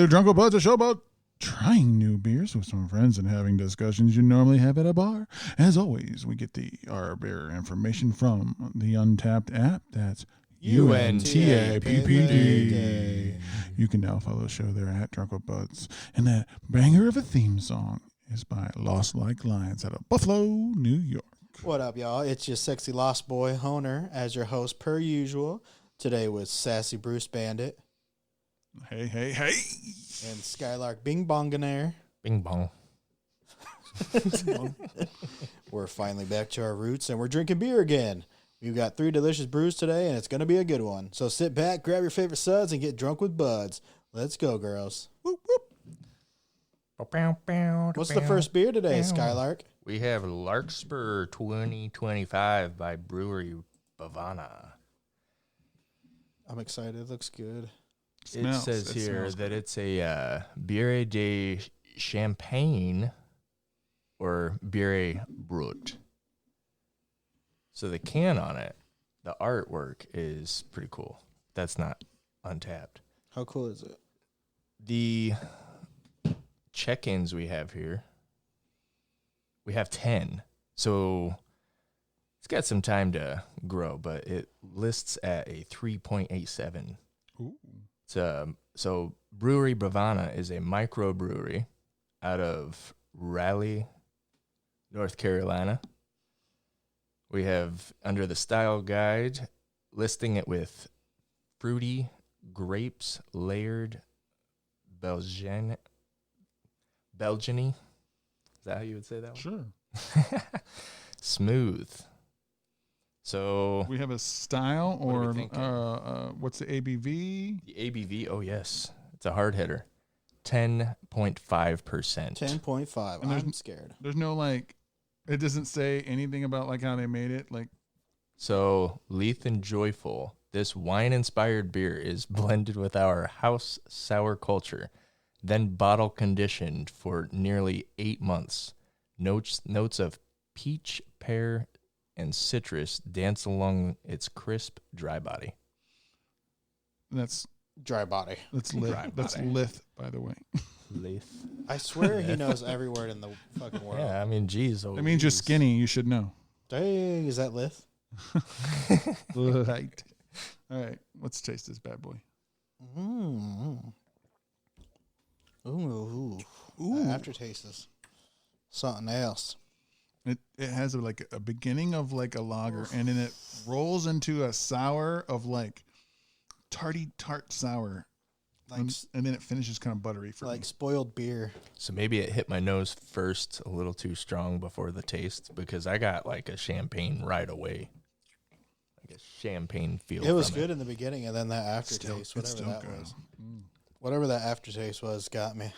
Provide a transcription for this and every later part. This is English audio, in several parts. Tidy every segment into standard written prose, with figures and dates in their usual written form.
to Drunk with Buds, a show about trying new beers with some friends and having discussions you normally have at a bar. As always, we get our beer information from the Untapped app. That's UNTAPPD. You can now follow the show there at Drunk with Buds. And that banger of a theme song is by Lost Like Lions out of Buffalo, New York. What up, y'all? It's your sexy Lost Boy, Honer, as your host per usual. Today with Sassy Bruce Bandit. Hey. And Skylar Bing Bongonaire. Bing bong. We're finally back to our roots, and we're drinking beer again. We've got 3 delicious brews today, and it's going to be a good one. So sit back, grab your favorite suds, and get drunk with buds. Let's go, girls. Whoop, whoop. What's the first beer today, Skylark? We have Larkspur 2025 by Brewery Bhavana. I'm excited. It looks good. It says here that it's a Bière de Champagne or Bière Brut. So the can on it, the artwork is pretty cool. That's not Untapped. How cool is it? The check-ins we have here, we have 10. So it's got some time to grow, but it lists at a 3.87. Ooh. So Brewery Bhavana is a microbrewery out of Raleigh, North Carolina. We have, under the style guide, listing it with fruity grapes, layered Belgian. Is that how you would say that one? Sure. Smooth. So we have a style, or what's the ABV? The ABV, oh yes, it's a hard hitter, 10.5%. 10.5. I'm scared. There's no it doesn't say anything about how they made it. So Leith and Joyful, this wine-inspired beer is blended with our house sour culture, then bottle conditioned for nearly 8 months. Notes of peach, pear, and citrus dance along its crisp, dry body. That's dry body. That's lith. That's lith, by the way. Lith. I swear he knows every word in the fucking world. Yeah, I mean, geez. That means you're skinny. You should know. Dang, is that lith? Right. All right, let's taste this bad boy. Ooh. Aftertaste is something else. It has a beginning of a lager, and then it rolls into a sour of tart sour, and then it finishes kind of buttery for me. Spoiled beer. So maybe it hit my nose first a little too strong before the taste, because I got a champagne right away, a champagne feel. It was good in the beginning, and then that aftertaste, whatever that was, whatever that aftertaste was, got me.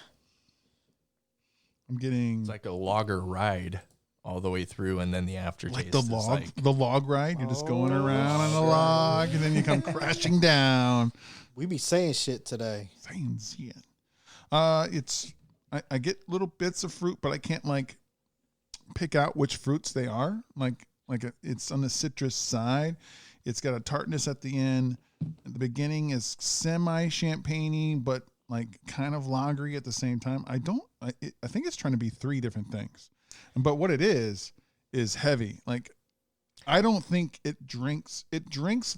I'm getting it's like a lager ride all the way through, and then the aftertaste. The log ride. You're just going around on a log, and then you come crashing down. We be saying shit today. Saying shit. I get little bits of fruit, but I can't pick out which fruits they are. It's on the citrus side. It's got a tartness at the end. The beginning is semi-champagne-y, but kind of lagery at the same time. I think it's trying to be 3 different things. But what it is heavy. I don't think it drinks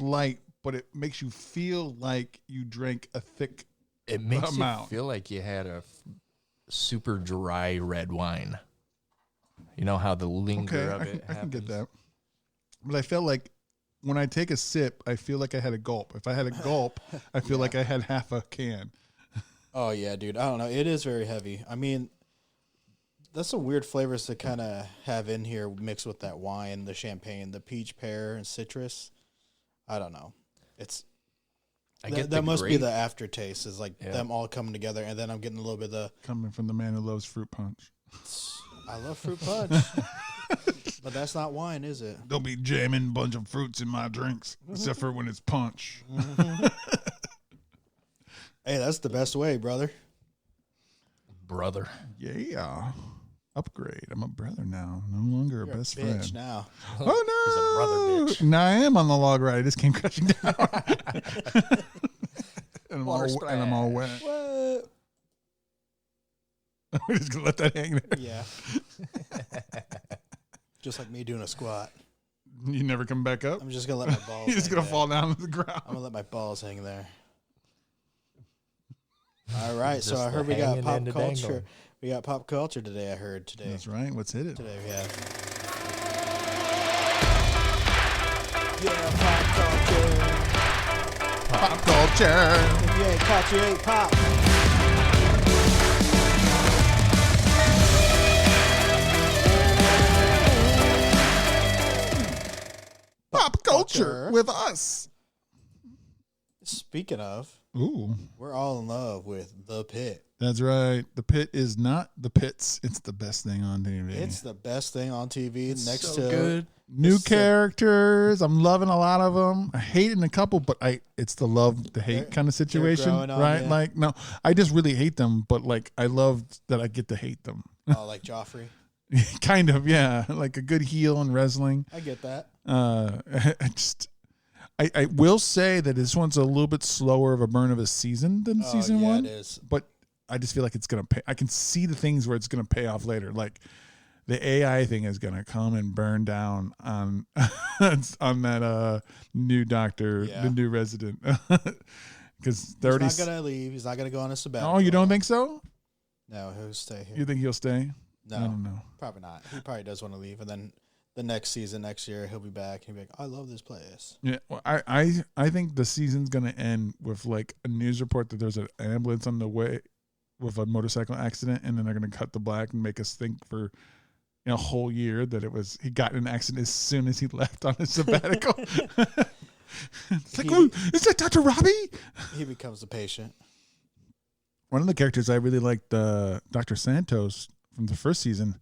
light, but it makes you feel like you drank a thick It makes amount. You feel like you had a super dry red wine. You know how the linger of it happens? I can get that. But I felt like when I take a sip, I feel like I had a gulp. If I had a gulp, I feel like I had half a can. Oh, yeah, dude. I don't know. It is very heavy. I mean, that's some weird flavors to kind of have in here mixed with that wine, the champagne, the peach, pear, and citrus. I don't know. That must be the aftertaste, is them all coming together, and then I'm getting a little bit of the... Coming from the man who loves fruit punch. I love fruit punch. But that's not wine, is it? Don't be jamming a bunch of fruits in my drinks, except for when it's punch. Hey, that's the best way, brother. Yeah. Upgrade. I'm a brother now. No longer You're a best a bitch friend. Now. Oh, no. He's a brother bitch. Now I am on the log ride. I just came crashing down. and I'm all wet. What? We're just gonna let that hang there. Yeah. Just like me doing a squat. You never come back up. I'm just gonna let my balls. You're just gonna hang fall down to the ground. I'm gonna let my balls hang there. All right, so Just I heard the we got hanging pop and the culture. dangle. We got pop culture today. I heard today. That's right. Let's hit it. Today we have. Yeah, pop culture. Pop culture. If you ain't caught, you ain't pop. Pop culture with us. Speaking of, Ooh, we're all in love with the Pitt. that's right. The Pit is not the Pits. It's the best thing on TV. It's the best thing on TV. Next so to good. New It's characters. I'm loving a lot of them. I hate in a couple, but it's the love, the hate They're- kind of situation, growing on right? you. Like, no, I just really hate them, but like, I love that I get to hate them. like Joffrey. Kind of, yeah. Like a good heel in wrestling. I get that. I will say that this one's a little bit slower of a burn of a season than season one. It is. But I just feel like it's gonna pay. I can see the things where it's gonna pay off later. Like the AI thing is gonna come and burn down on on that new doctor, Yeah. the new resident, because He's not gonna leave. He's not gonna go on a sabbatical. Oh, you don't think so? No, he'll stay here. You think he'll stay? No, I don't know. probably not. He probably does want to leave, and then the next season, next year, he'll be back. He'll be like, "I love this place." Yeah, well, I think the season's gonna end with like a news report that there's an ambulance on the way with a motorcycle accident, and then they're gonna cut the black and make us think for a whole year that he got in an accident as soon as he left on his sabbatical. It's like, oh, is that Dr. Robbie? He becomes the patient. One of the characters I really liked, Dr. Santos from the first season.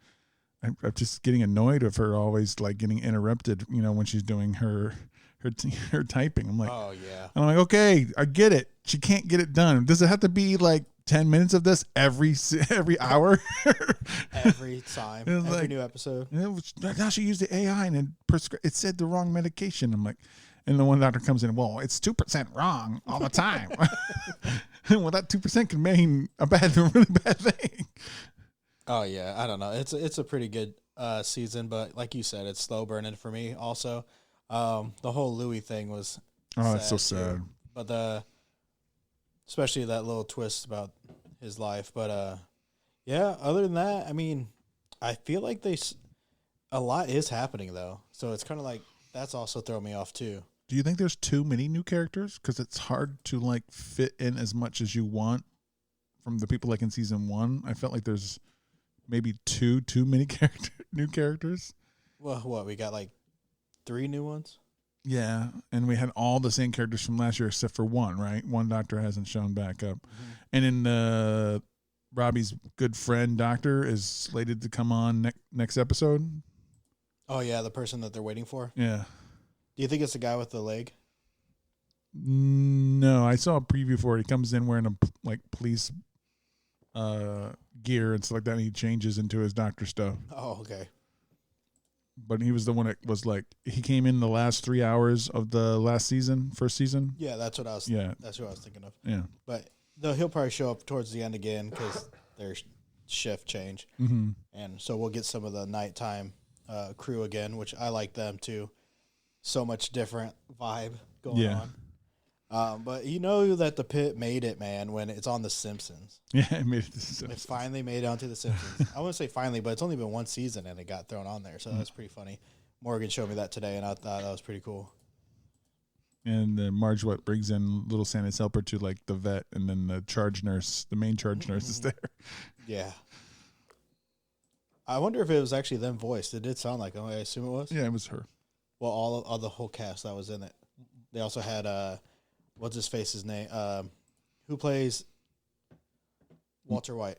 I'm just getting annoyed with her always like getting interrupted, when she's doing her typing. I'm like, Oh yeah. and I'm like, okay, I get it. She can't get it done. Does it have to be like 10 minutes of this every hour? Every time, It was every like- new episode. Now she used the AI and it said the wrong medication. I'm like, and the one doctor comes in, well, it's 2% wrong all the time. Well, that 2% can mean a really bad thing. Oh yeah, I don't know. It's a pretty good season, but like you said, it's slow burning for me. Also, the whole Louis thing was. Oh, it's so too. sad. But especially that little twist about his life. But yeah. Other than that, I mean, I feel like a lot is happening though, so it's kind of like that's also throwing me off too. Do you think there's too many new characters? Because it's hard to like fit in as much as you want from the people like in season one. I felt like there's maybe too many new characters. Well, what we got like 3 new ones. Yeah, and we had all the same characters from last year except for one, right? One doctor hasn't shown back up. Mm-hmm. And in Robbie's good friend doctor is slated to come on next episode. Oh yeah, the person that they're waiting for. Yeah. Do you think it's the guy with the leg? No, I saw a preview for it. He comes in wearing a police gear and stuff like that, and he changes into his doctor stuff. Oh, okay. But he was the one that was like, he came in the last 3 hours of the first season. Yeah, that's what I was. Yeah. That's who I was thinking of. Yeah. But he'll probably show up towards the end again because their shift change, and so we'll get some of the nighttime crew again, which I like them too. So much different vibe going on. But you know that the Pit made it, man, when it's on The Simpsons. Yeah, it made it to The Simpsons. It finally made it onto The Simpsons. I wouldn't say finally, but it's only been one season and it got thrown on there, so that's pretty funny. Morgan showed me that today, and I thought that was pretty cool. And Marge brings in Little Santa's helper to like the vet, and then the charge nurse, the main charge nurse, is there. Yeah. I wonder if it was actually them voiced. It did sound like them. I assume it was. Yeah, it was her. Well, all of the whole cast that was in it. They also had what's his face's name? Who plays Walter White?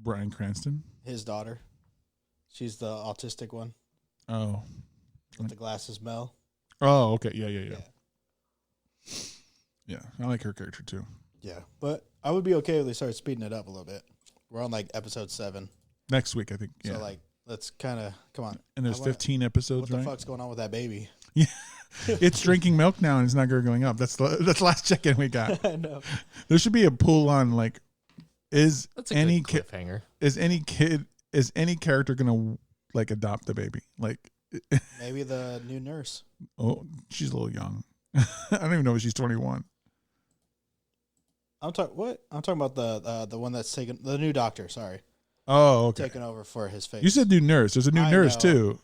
Bryan Cranston. His daughter. She's the autistic one Oh. with the glasses, Mel. Oh, okay. Yeah. Yeah, I like her character too. Yeah, but I would be okay if they started speeding it up a little bit. We're on like episode 7. Next week, I think. Yeah. So like, let's kind of come on. And there's I wanna- 15 episodes, What the right? fuck's going on with that baby? Yeah. It's drinking milk now and it's not going up. That's the last check-in we got. I know. There should be a pull on like Is That's a any good cliffhanger. is any character gonna like adopt the baby? Like, Maybe the new nurse. oh, she's a little young. I don't even know if she's 21. I'm talking about the one that's taking the new doctor. Sorry, Oh, okay. taking over for his face. You said new nurse. There's a new nurse know. too.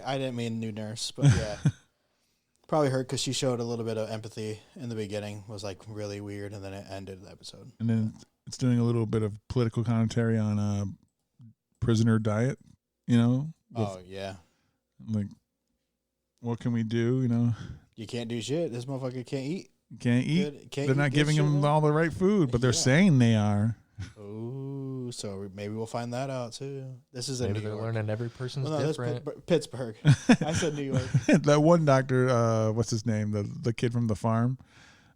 I didn't mean new nurse, but yeah, probably hurt because she showed a little bit of empathy in the beginning. Was like really weird, and then it ended the episode. And then it's doing a little bit of political commentary on prisoner diet. You know. Oh yeah, Like, what can we do? You know. you can't do shit. This motherfucker can't eat. Can't eat. Can't They're eat not good giving shit, them man. all the right food, but they're Yeah. saying they are. Oh, so maybe we'll find that out too. This is in Maybe New they're York. learning every person's Well, no, that's different. Pittsburgh. I said New York. That one doctor, what's his name? The kid from the farm.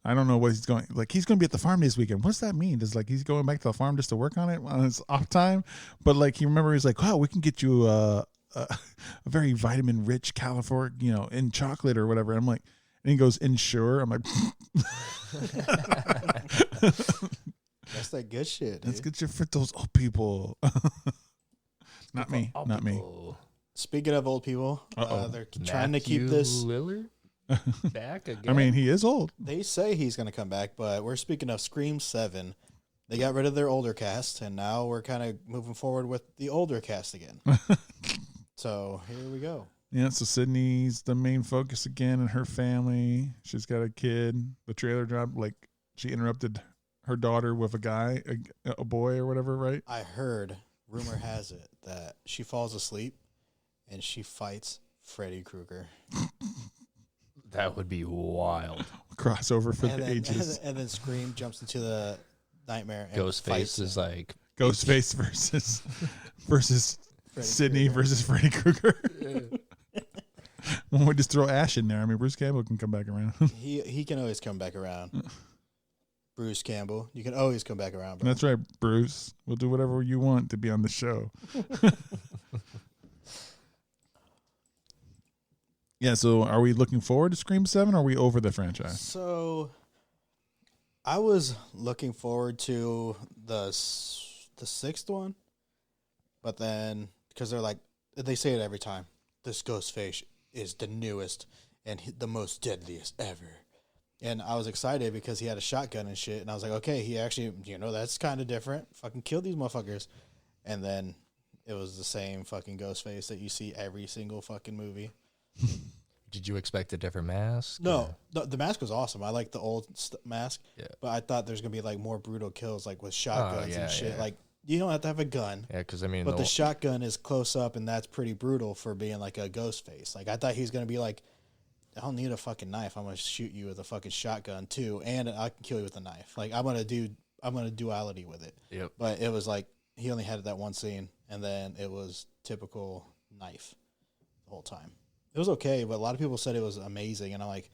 I don't know what he's going. Like, he's going to be at the farm this weekend. What's that mean? Does like he's going back to the farm just to work on it on his off time? But like he he's like, wow, we can get you a very vitamin rich California, in chocolate or whatever. I'm like, and he goes, Ensure. I'm like, That's that good shit. Dude. let's get you for those old people. Not me. Not me. Speaking of old people, Uh-oh. they're trying to keep this. Lillard back again. I mean, he is old. They say he's going to come back, but we're speaking of Scream 7. They got rid of their older cast, and now we're kind of moving forward with the older cast again. So here we go. Yeah, so Sydney's the main focus again, and her family. She's got a kid. The trailer dropped, like, she interrupted her daughter with a guy, a boy or whatever, right? I heard, rumor has it, that she falls asleep and she fights Freddy Krueger. That would be wild. Crossover for and the then, ages. And then Scream jumps into the nightmare and fights Ghostface him. is like Ghostface versus Freddy Sydney Krueger. versus Freddy Krueger. When we just throw Ash in there, I mean, Bruce Campbell can come back around. He can always come back around. Bruce Campbell, you can always come back around, bro. That's right, Bruce. We'll do whatever you want to be on the show. Yeah, so are we looking forward to Scream 7 or are we over the franchise? So, I was looking forward to the sixth one, but then because they say it every time, this Ghostface is the newest and the most deadliest ever. And I was excited because he had a shotgun and shit, and I was like, okay, he actually, that's kind of different. Fucking kill these motherfuckers. And then it was the same fucking Ghostface that you see every single fucking movie. Did you expect a different mask? No, the mask was awesome. I like the old mask, Yeah. but I thought there's gonna be like more brutal kills, like with shotguns yeah, and shit. yeah. Like you don't have to have a gun, Yeah, because I mean, but the shotgun is close up, and that's pretty brutal for being like a ghost face. Like I thought he was gonna be like, I don't need a fucking knife. I'm gonna shoot you with a fucking shotgun too, and I can kill you with a knife. Like I'm gonna duality with it. Yep. But it was like he only had that one scene, and then it was typical knife the whole time. It was okay, but a lot of people said it was amazing, and I'm like,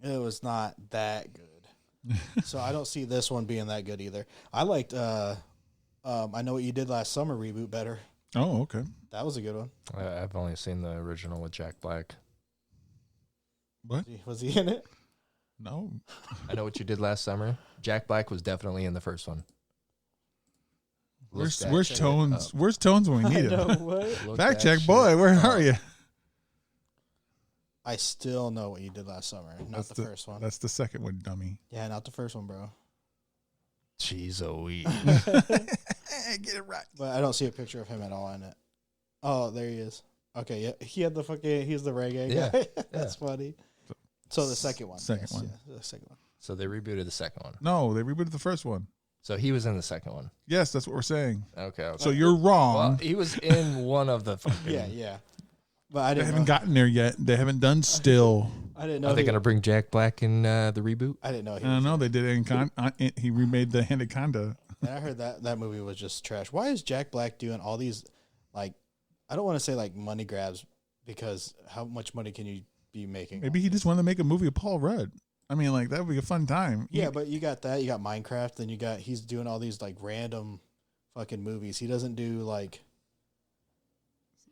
it was not that good. So I don't see this one being that good either. I liked I Know What You Did Last Summer reboot better. Oh, okay. That was a good one. I've only seen the original with Jack Black. What? Was he in it? No. I Know What You Did Last Summer. Jack Black was definitely in the first one. Where's Check it Tones? up. Where's Tones when we need I know him? what. Look Fact that check, shit boy. Where up. are you? I still Know What You Did Last Summer. Not the first one. That's the second one, dummy. Yeah, not the first one, bro. Jeez, Get it right. But I don't see a picture of him at all in it. Oh, there he is. Okay, yeah, he's the reggae Yeah, guy. That's funny. So the second one. Second one. Yeah, the second one. So they rebooted the second one. No, they rebooted the first one. So he was in the second one. Yes, that's what we're saying. Okay. So you're wrong. Well, he was in one of the fucking. Yeah. But I They didn't haven't know. gotten there yet. They haven't done still. I didn't know. Are they he- going to bring Jack Black in the reboot? I didn't know. I don't know. They did it he remade the Anaconda. And I heard that movie was just trash. Why is Jack Black doing all these, like, I don't want to say like money grabs, because how much money can you be making? Maybe he just wanted to make a movie of Paul Rudd. I mean, like, that would be a fun time. Yeah, but you got that. You got Minecraft. Then he's doing all these like random fucking movies. He doesn't do like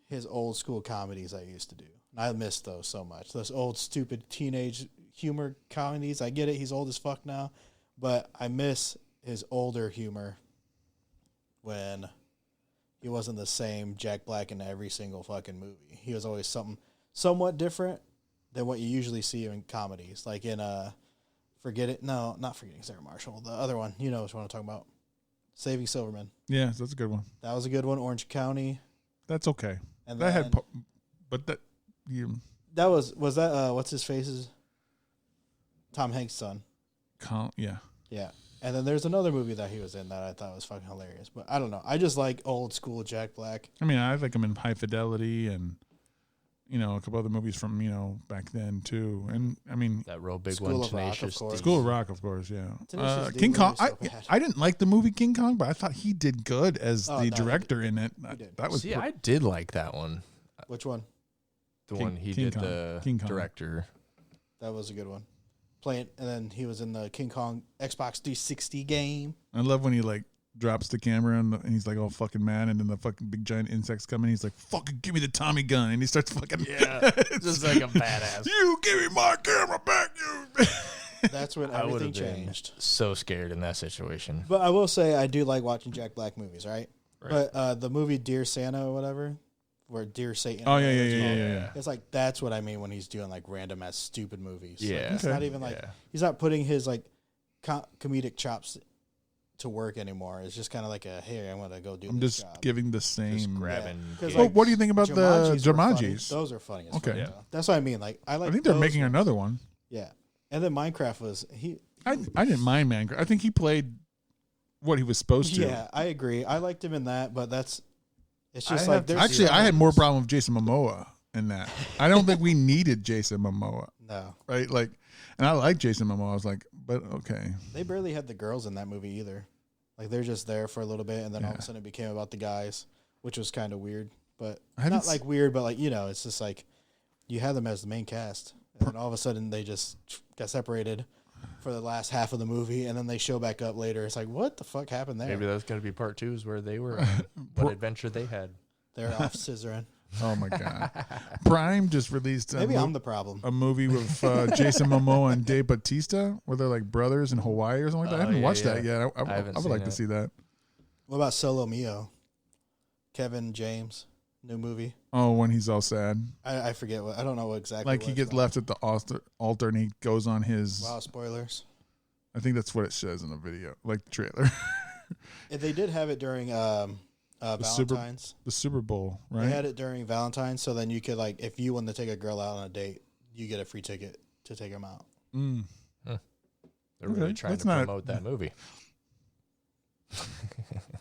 his old school comedies I used to do. And I miss those so much. Those old stupid teenage humor comedies. I get it. He's old as fuck now, but I miss his older humor when he wasn't the same Jack Black in every single fucking movie. He was always something somewhat different than what you usually see in comedies. Like in not Forgetting Sarah Marshall. The other one, you know which one I'm talking about. Saving Silverman. Yeah, that's a good one. That was a good one. Orange County. That's okay. And that then, had, but that you. That was that what's his face's Tom Hanks' son. Yeah. Yeah. And then there's another movie that he was in that I thought was fucking hilarious. But I don't know. I just like old school Jack Black. I mean, I like him in High Fidelity and, you know, a couple other movies from, you know, back then too. And I mean, That real big School one, of Rock, of Tenacious course. D. School of Rock, of course, yeah. Tenacious D King movie Kong. was so bad. I didn't like the movie King Kong, but I thought he did good as Oh, the no, director in it. He did. That was See, I did like that one. Which one? The King- one he King did Kong. the King Kong. director. That was a good one. And then he was in the King Kong Xbox 360 game. I love when he like drops the camera and he's like all fucking mad, and then the fucking big giant insects come in. He's like, "Fucking give me the Tommy gun," and he starts fucking Just like a badass. You give me my camera back, you. That's when I would everything have been changed. so scared in that situation. But I will say I do like watching Jack Black movies, right? Right. But the movie Dear Santa or whatever, where Dear Satan. Oh, yeah, whatever yeah, it's yeah, called, yeah, yeah. It's like that's what I mean when he's doing like random ass stupid movies. Like, Yeah. it's not even like Yeah. he's not putting his like comedic chops to work anymore. It's just kind of like a hey, I'm gonna go do. I'm this just job. giving the Just same. grabbing. Yeah. 'Cause, gigs. Well, what do you think about the were funny. Jumanjis? Those are funny. As Okay. fuck, though. That's what I mean. Like I like. I think they're those making ones. another one. Yeah, and then Minecraft was I didn't mind Minecraft. I think he played what he was supposed to. Yeah, I agree. I liked him in that, but it's just I like have there's Actually, I had some- more problem with Jason Momoa in that. I don't think we needed Jason Momoa, No, right? Like, and I like Jason Momoa. I was like, but okay. they barely had the girls in that movie either. Like they're just there for a little bit, and then all of Yeah. a sudden it became about the guys, which was kind of weird. But I haven't not like weird, but like it's just like you had them as the main cast, and then all of a sudden they just got separated for the last half of the movie, and then they show back up later. It's like, what the fuck happened there? Maybe that's going to be part 2 is where they were, what adventure they had. They're off scissoring. Oh my god. Prime just released Maybe I'm the problem. a movie with Jason Momoa and Dave Bautista, where they're like brothers in Hawaii or something like that. I haven't yeah, watched that yeah. yet. I haven't would seen like to it. see that. What about Solo Mio? Kevin James, new movie. Oh, when he's all sad, I forget what. I don't know what exactly. like what he it's gets about. left at the altar and he goes on his. Wow, spoilers. I think that's what it says in the video, like the trailer. They did have it during Super- Valentine's. The Super Bowl, right? They had it during Valentine's, so then you could like, if you want to take a girl out on a date, you get a free ticket to take them out. Mm. They're Okay, really trying that's to not- promote that movie.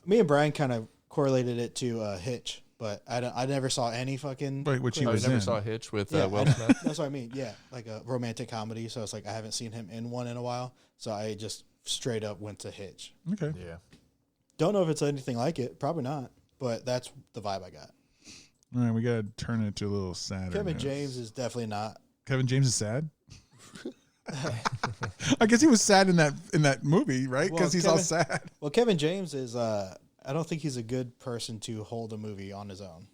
Me and Brian kind of correlated it to Hitch, but I never saw any fucking. Right, which he Oh, you was never in. saw Hitch with Yeah, Will Smith? That's what I mean. Yeah, like a romantic comedy. So it's like I haven't seen him in one in a while. So I just straight up went to Hitch. Okay. Yeah. Don't know if it's anything like it. Probably not. But that's the vibe I got. All right, we got to turn it to a little sadder. Kevin now. James is definitely not. Kevin James is sad. I guess he was sad in that movie, right? Because Well, he's all Kevin- sad. Well, Kevin James is. I don't think he's a good person to hold a movie on his own.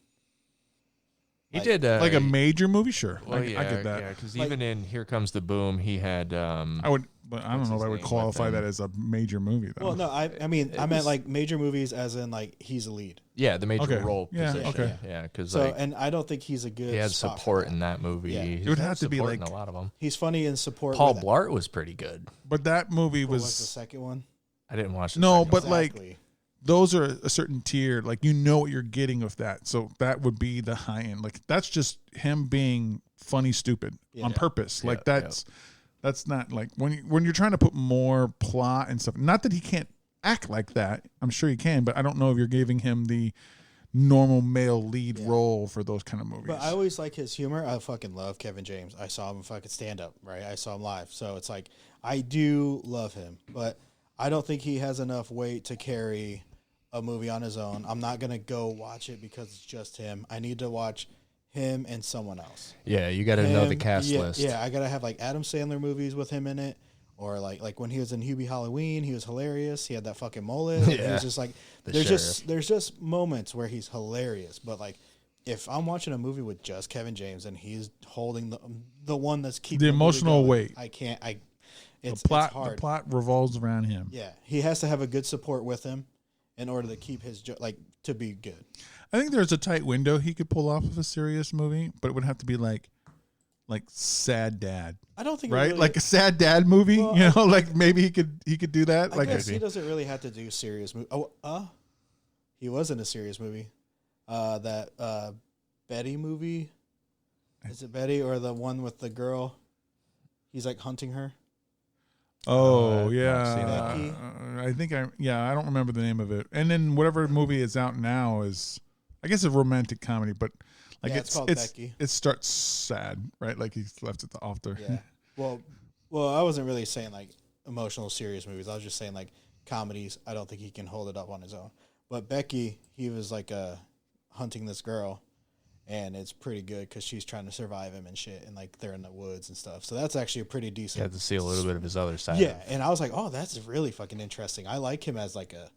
He Like- did Like a major movie, sure. well, I get that. Yeah, because Like- even in Here Comes the Boom, he had. I would, but I don't What's know if his I would name with qualify him? that as a major movie, though. Well, no, I mean, It I meant was- like major movies, as in like he's a lead. Yeah, the major Okay. role Yeah, position. okay. Yeah, because So, like and I don't think he's a good. he had spot for support that. in that movie. Yeah. He It would had have to be support in like- a lot of them. He's funny in support. Paul with- Blart was pretty good. But that movie What was the was second one? I didn't watch. The no, second but one. like Exactly. those are a certain tier. Like you know what you're getting with that, so that would be the high end. Like that's just him being funny, stupid on Yeah. purpose. Like Yeah, that's not like when you're trying to put more plot and stuff. Not that he can't act like that. I'm sure he can, but I don't know if you're giving him the normal male lead Yeah. role for those kind of movies. But I always like his humor. I fucking love Kevin James. I saw him fucking stand up, right? I saw him live. So it's like, I do love him, but I don't think he has enough weight to carry a movie on his own. I'm not going to go watch it because it's just him. I need to watch him and someone else. Yeah, you got to know the Him- cast yeah, list. Yeah, I got to have like Adam Sandler movies with him in it. Or like when he was in Hubie Halloween, he was hilarious. He had that fucking mullet. And he was just like, The there's just moments where he's hilarious. But like, if I'm watching a movie with just Kevin James and he's holding the one that's keeping The movie emotional going, weight. I can't. It's the plot hard. revolves around him. Yeah, he has to have a good support with him, in order to keep his to be good. I think there's a tight window he could pull off of a serious movie, but it would have to be like Sad Dad. I don't think right, really, like a Sad Dad movie. Well, like maybe he could do that. I guess he doesn't really have to do serious movie. He was in a serious movie. That Betty movie. Is it Betty or the one with the girl? He's like hunting her. Oh yeah, I think I don't remember the name of it. And then whatever movie is out now is, I guess, a romantic comedy, but like it's called Becky. It starts sad, right? Like he's left at the altar. Yeah. Well, I wasn't really saying like emotional, serious movies. I was just saying like comedies. I don't think he can hold it up on his own. But Becky, he was like hunting this girl. And it's pretty good because she's trying to survive him and shit, and like they're in the woods and stuff. So that's actually a pretty decent. You have to see a little bit of his other side. Yeah, and I was like, oh, that's really fucking interesting. I like him as like a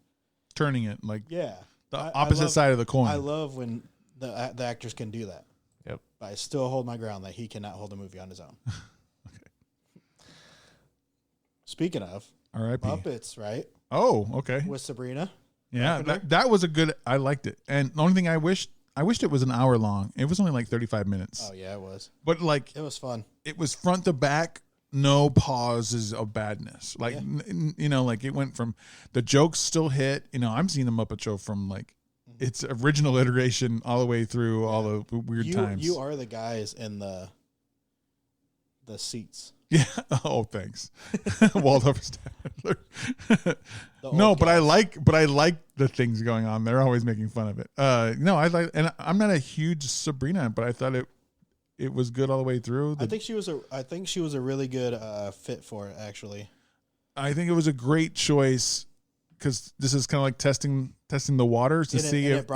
turning it like the opposite side of the coin. I love when the actors can do that. Yep. But I still hold my ground that he cannot hold a movie on his own. Okay. Speaking of R.I.P. Muppets, right? Oh, okay. With Sabrina. Yeah, that was a good. I liked it, and the only thing I wished it was an hour long. It was only like 35 minutes. Oh yeah, it was. But like, it was fun. It was front to back, no pauses of badness. Like like it went from the jokes still hit. I'm seeing the Muppet Show from like its original iteration all the way through all the weird times. You are the guys in the seats. Yeah. Oh, thanks, Waldorf Statler. No, but I like the things going on. They're always making fun of it. No, I like, and I'm not a huge Sabrina, but I thought it was good all the way through. I think she was a really good fit for it. Actually, I think it was a great choice because this is kind of like testing the waters to see if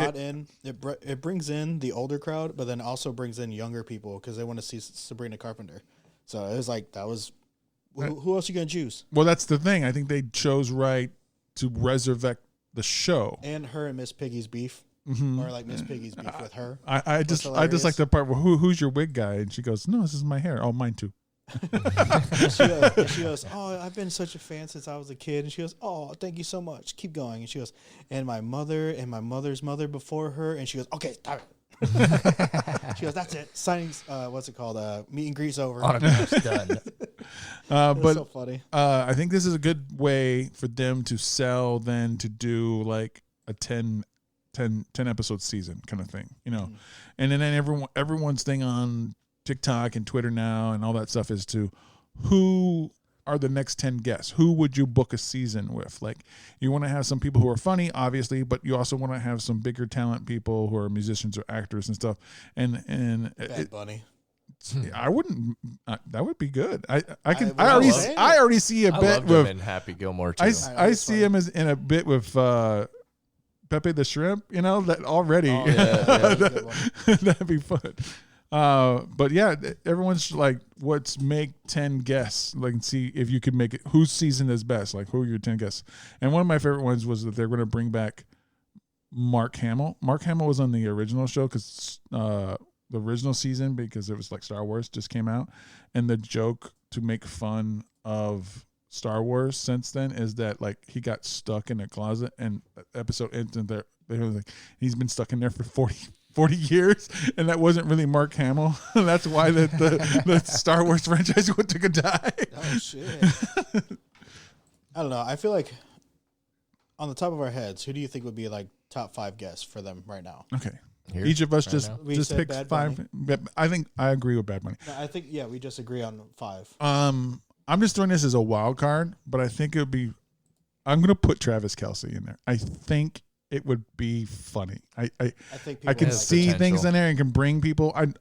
it brings in the older crowd, but then also brings in younger people because they want to see Sabrina Carpenter. So it was like that was who else are you gonna choose? Well, that's the thing. I think they chose right to resurrect the show and her and Miss Piggy's beef, or like Miss Piggy's beef with her. I just like the part where who's your wig guy, and she goes, "No, this is my hair. Oh, mine too." she goes, "Oh, I've been such a fan since I was a kid." And she goes, "Oh, thank you so much. Keep going." And she goes, "And my mother and my mother's mother before her." And she goes, "Okay, stop it." She goes, "That's it. Signing's what's it called? Meet and greet's over. Autograph's done." But so funny. I think this is a good way for them to sell, then to do like a 10 episode season kind of thing, And then everyone's thing on TikTok and Twitter now and all that stuff is to who are the next 10 guests? Who would you book a season with? Like, you want to have some people who are funny, obviously, but you also want to have some bigger talent people who are musicians or actors and stuff. And Bad Bunny. I wouldn't. That would be good. I already see a bit with in Happy Gilmore too. I see him as in a bit with Pepe the Shrimp. That already. Oh, yeah, that'd be fun. But yeah, everyone's like, let's make 10 guests, like, and see if you could make it, whose season is best, like, who are your 10 guests? And one of my favorite ones was that they're going to bring back Mark Hamill. Mark Hamill was on the original show because the original season, because it was like Star Wars just came out, and the joke to make fun of Star Wars since then is that like he got stuck in a closet, and episode ends and they're like, he's been stuck in there for 40 years, and that wasn't really Mark Hamill. That's why the Star Wars franchise took a dive. Oh shit! I don't know. I feel like on the top of our heads, who do you think would be like top 5 guests for them right now? Okay, each of us just pick 5. I think I agree with Bad Bunny. No, I think we just agree on 5. I'm just throwing this as a wild card, but I think it would be. I'm going to put Travis Kelce in there. I think it would be funny. I think I can see things in there and can bring people. And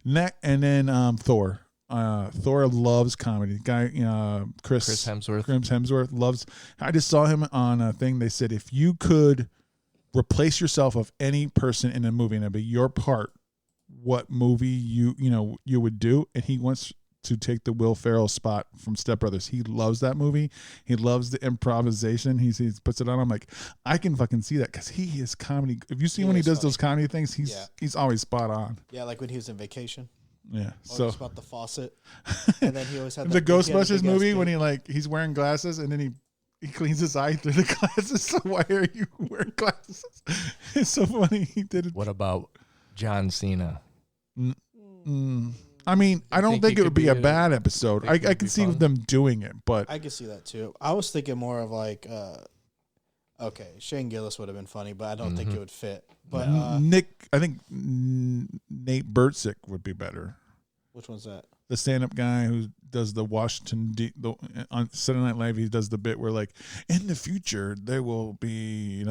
then Thor. Thor loves comedy. Guy, Chris Hemsworth. Grimm Hemsworth loves. I just saw him on a thing. They said if you could replace yourself of any person in a movie and it'd be your part, what movie you would do? And he wants to take the Will Ferrell spot from Step Brothers. He loves that movie. He loves the improvisation. He puts it on. I'm like, I can fucking see that because he is comedy. If you see when he does those comedy things, he's always spot on. Yeah, like when he was in Vacation. Yeah. So about the faucet, and then he always had the Ghostbusters movie when he's wearing glasses and then he he cleans his eye through the glasses. So why are you wearing glasses? It's so funny. He did it. What about John Cena? I mean, I don't think it would be a bad episode. I can see fun. them doing it, but I can see that too. I was thinking more of like, okay, Shane Gillis would have been funny, but I don't think it would fit. But I think Nate Burtzik would be better. Which one's that? The stand-up guy who does the on Saturday Night Live. He does the bit where, like, in the future there will be,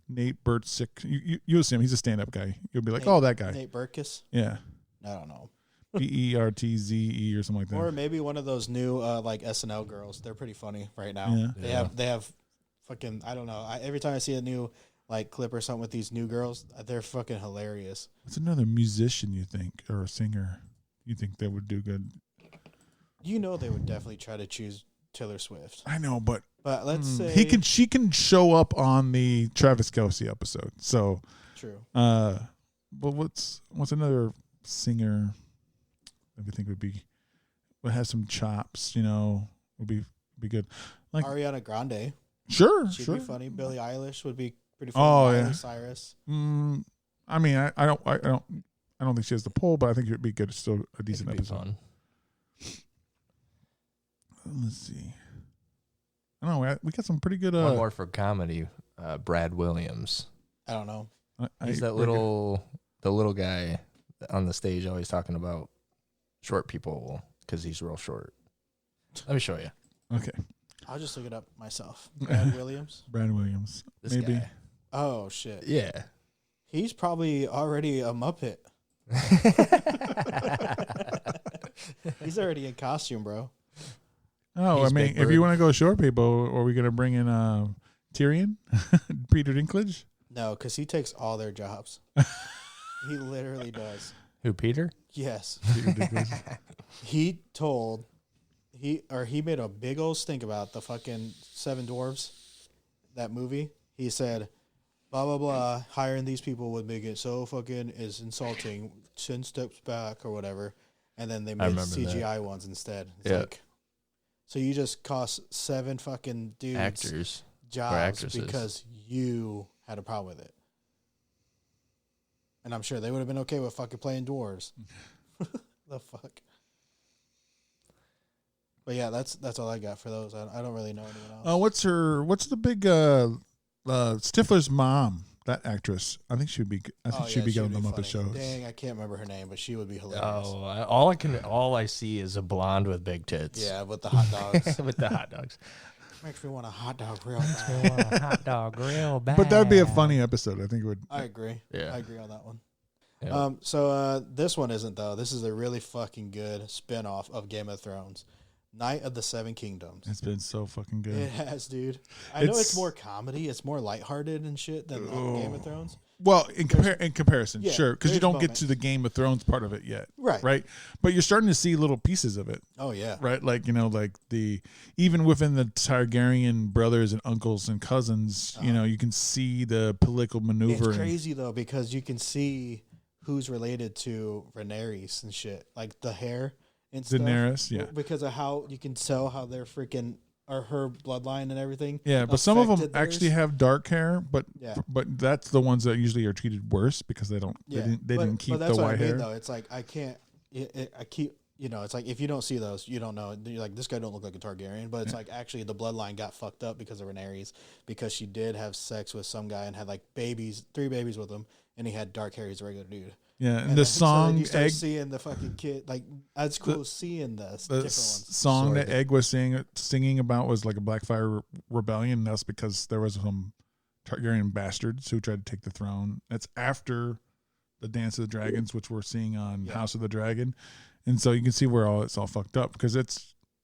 Nate Burtzik. You'll see him. He's a stand-up guy. You'll be like, oh, that guy. Nate Berkus? Yeah. I don't know. Bertze or something like that. Or maybe one of those new like SNL girls. They're pretty funny right now. Yeah. They have fucking, I don't know. Every time I see a new like clip or something with these new girls, they're fucking hilarious. What's another musician you think, or a singer you think that would do good? You know they would definitely try to choose Taylor Swift. I know, but let's say she can show up on the Travis Kelce episode. So true. But what's another singer that we think would have some chops? Would be good. Like Ariana Grande. Sure, She'd sure. be funny. Billie Eilish would be pretty funny. Oh, Miley yeah. Cyrus. I mean, I don't think she has the pull, but I think it would be good. It's still a decent It'd be episode. fun. Let's see. I don't know. We got some pretty good. One more for comedy. Brad Williams. I don't know. He's the little guy on the stage always talking about short people because he's real short. Let me show you. Okay. I'll just look it up myself. Brad Williams. Brad Williams. This Maybe. guy. Oh shit. Yeah. He's probably already a Muppet. He's already in costume, bro. Oh, He's I mean, Big if Bird. you want to go short people, are we going to bring in Tyrion? Peter Dinklage? No, because he takes all their jobs. He literally does. Who, Peter? Yes. Peter Dinklage. He made a big old stink about the fucking Seven Dwarves, that movie. He said, blah, blah, blah, hiring these people would make it so fucking is insulting, 10 steps back or whatever. And then they made CGI ones instead. It's like, so you just cost 7 fucking dudes Actors. jobs because you had a problem with it. And I'm sure they would have been okay with fucking playing dwarves. The fuck. But yeah, that's all I got for those. I don't really know anyone else. What's the big Stifler's mom? That actress. I think she'd be. I think she'd be good on the Muppet shows. Dang, I can't remember her name, but she would be hilarious. Oh, all I see is a blonde with big tits. Yeah, with the hot dogs. With the hot dogs. Makes me want a hot dog real bad. Hot dog real bad. But that'd be a funny episode. I think it would. I agree. Yeah. I agree on that one. Yeah. So this one isn't though. This is a really fucking good spinoff of Game of Thrones. Night of the Seven Kingdoms. It's been so fucking good. It has, dude. I know it's more comedy. It's more lighthearted and shit than Game of Thrones. Well, in comparison, yeah, sure, because you don't get moments. to the Game of Thrones part of it yet, Right. Right, but you're starting to see little pieces of it, Oh yeah. right? Like like even within the Targaryen brothers and uncles and cousins, you can see the political maneuver. It's crazy though because you can see who's related to Rhaenyra and shit, like the hair and stuff. Daenerys, yeah. Because of how you can tell how they're freaking or her bloodline and everything. Yeah, but some of them affected theirs. actually have dark hair, but Yeah. but that's the ones that usually are treated worse because they don't they didn't keep that's the what white I mean, hair. Though it's like I can't. I keep. It's like if you don't see those, you don't know. You're like, this guy don't look like a Targaryen, but it's like actually the bloodline got fucked up because of Rhaenyra, because she did have sex with some guy and had like 3 babies with him, and he had dark hair. He's a regular dude. Yeah, and the then song you start Egg, seeing the fucking kid. Like that's cool seeing the different ones. song that Egg was singing about was like a Blackfire rebellion. That's because there was some Targaryen bastards who tried to take the throne. That's after the Dance of the Dragons, which we're seeing on House of the Dragon, and so you can see where it's all fucked up because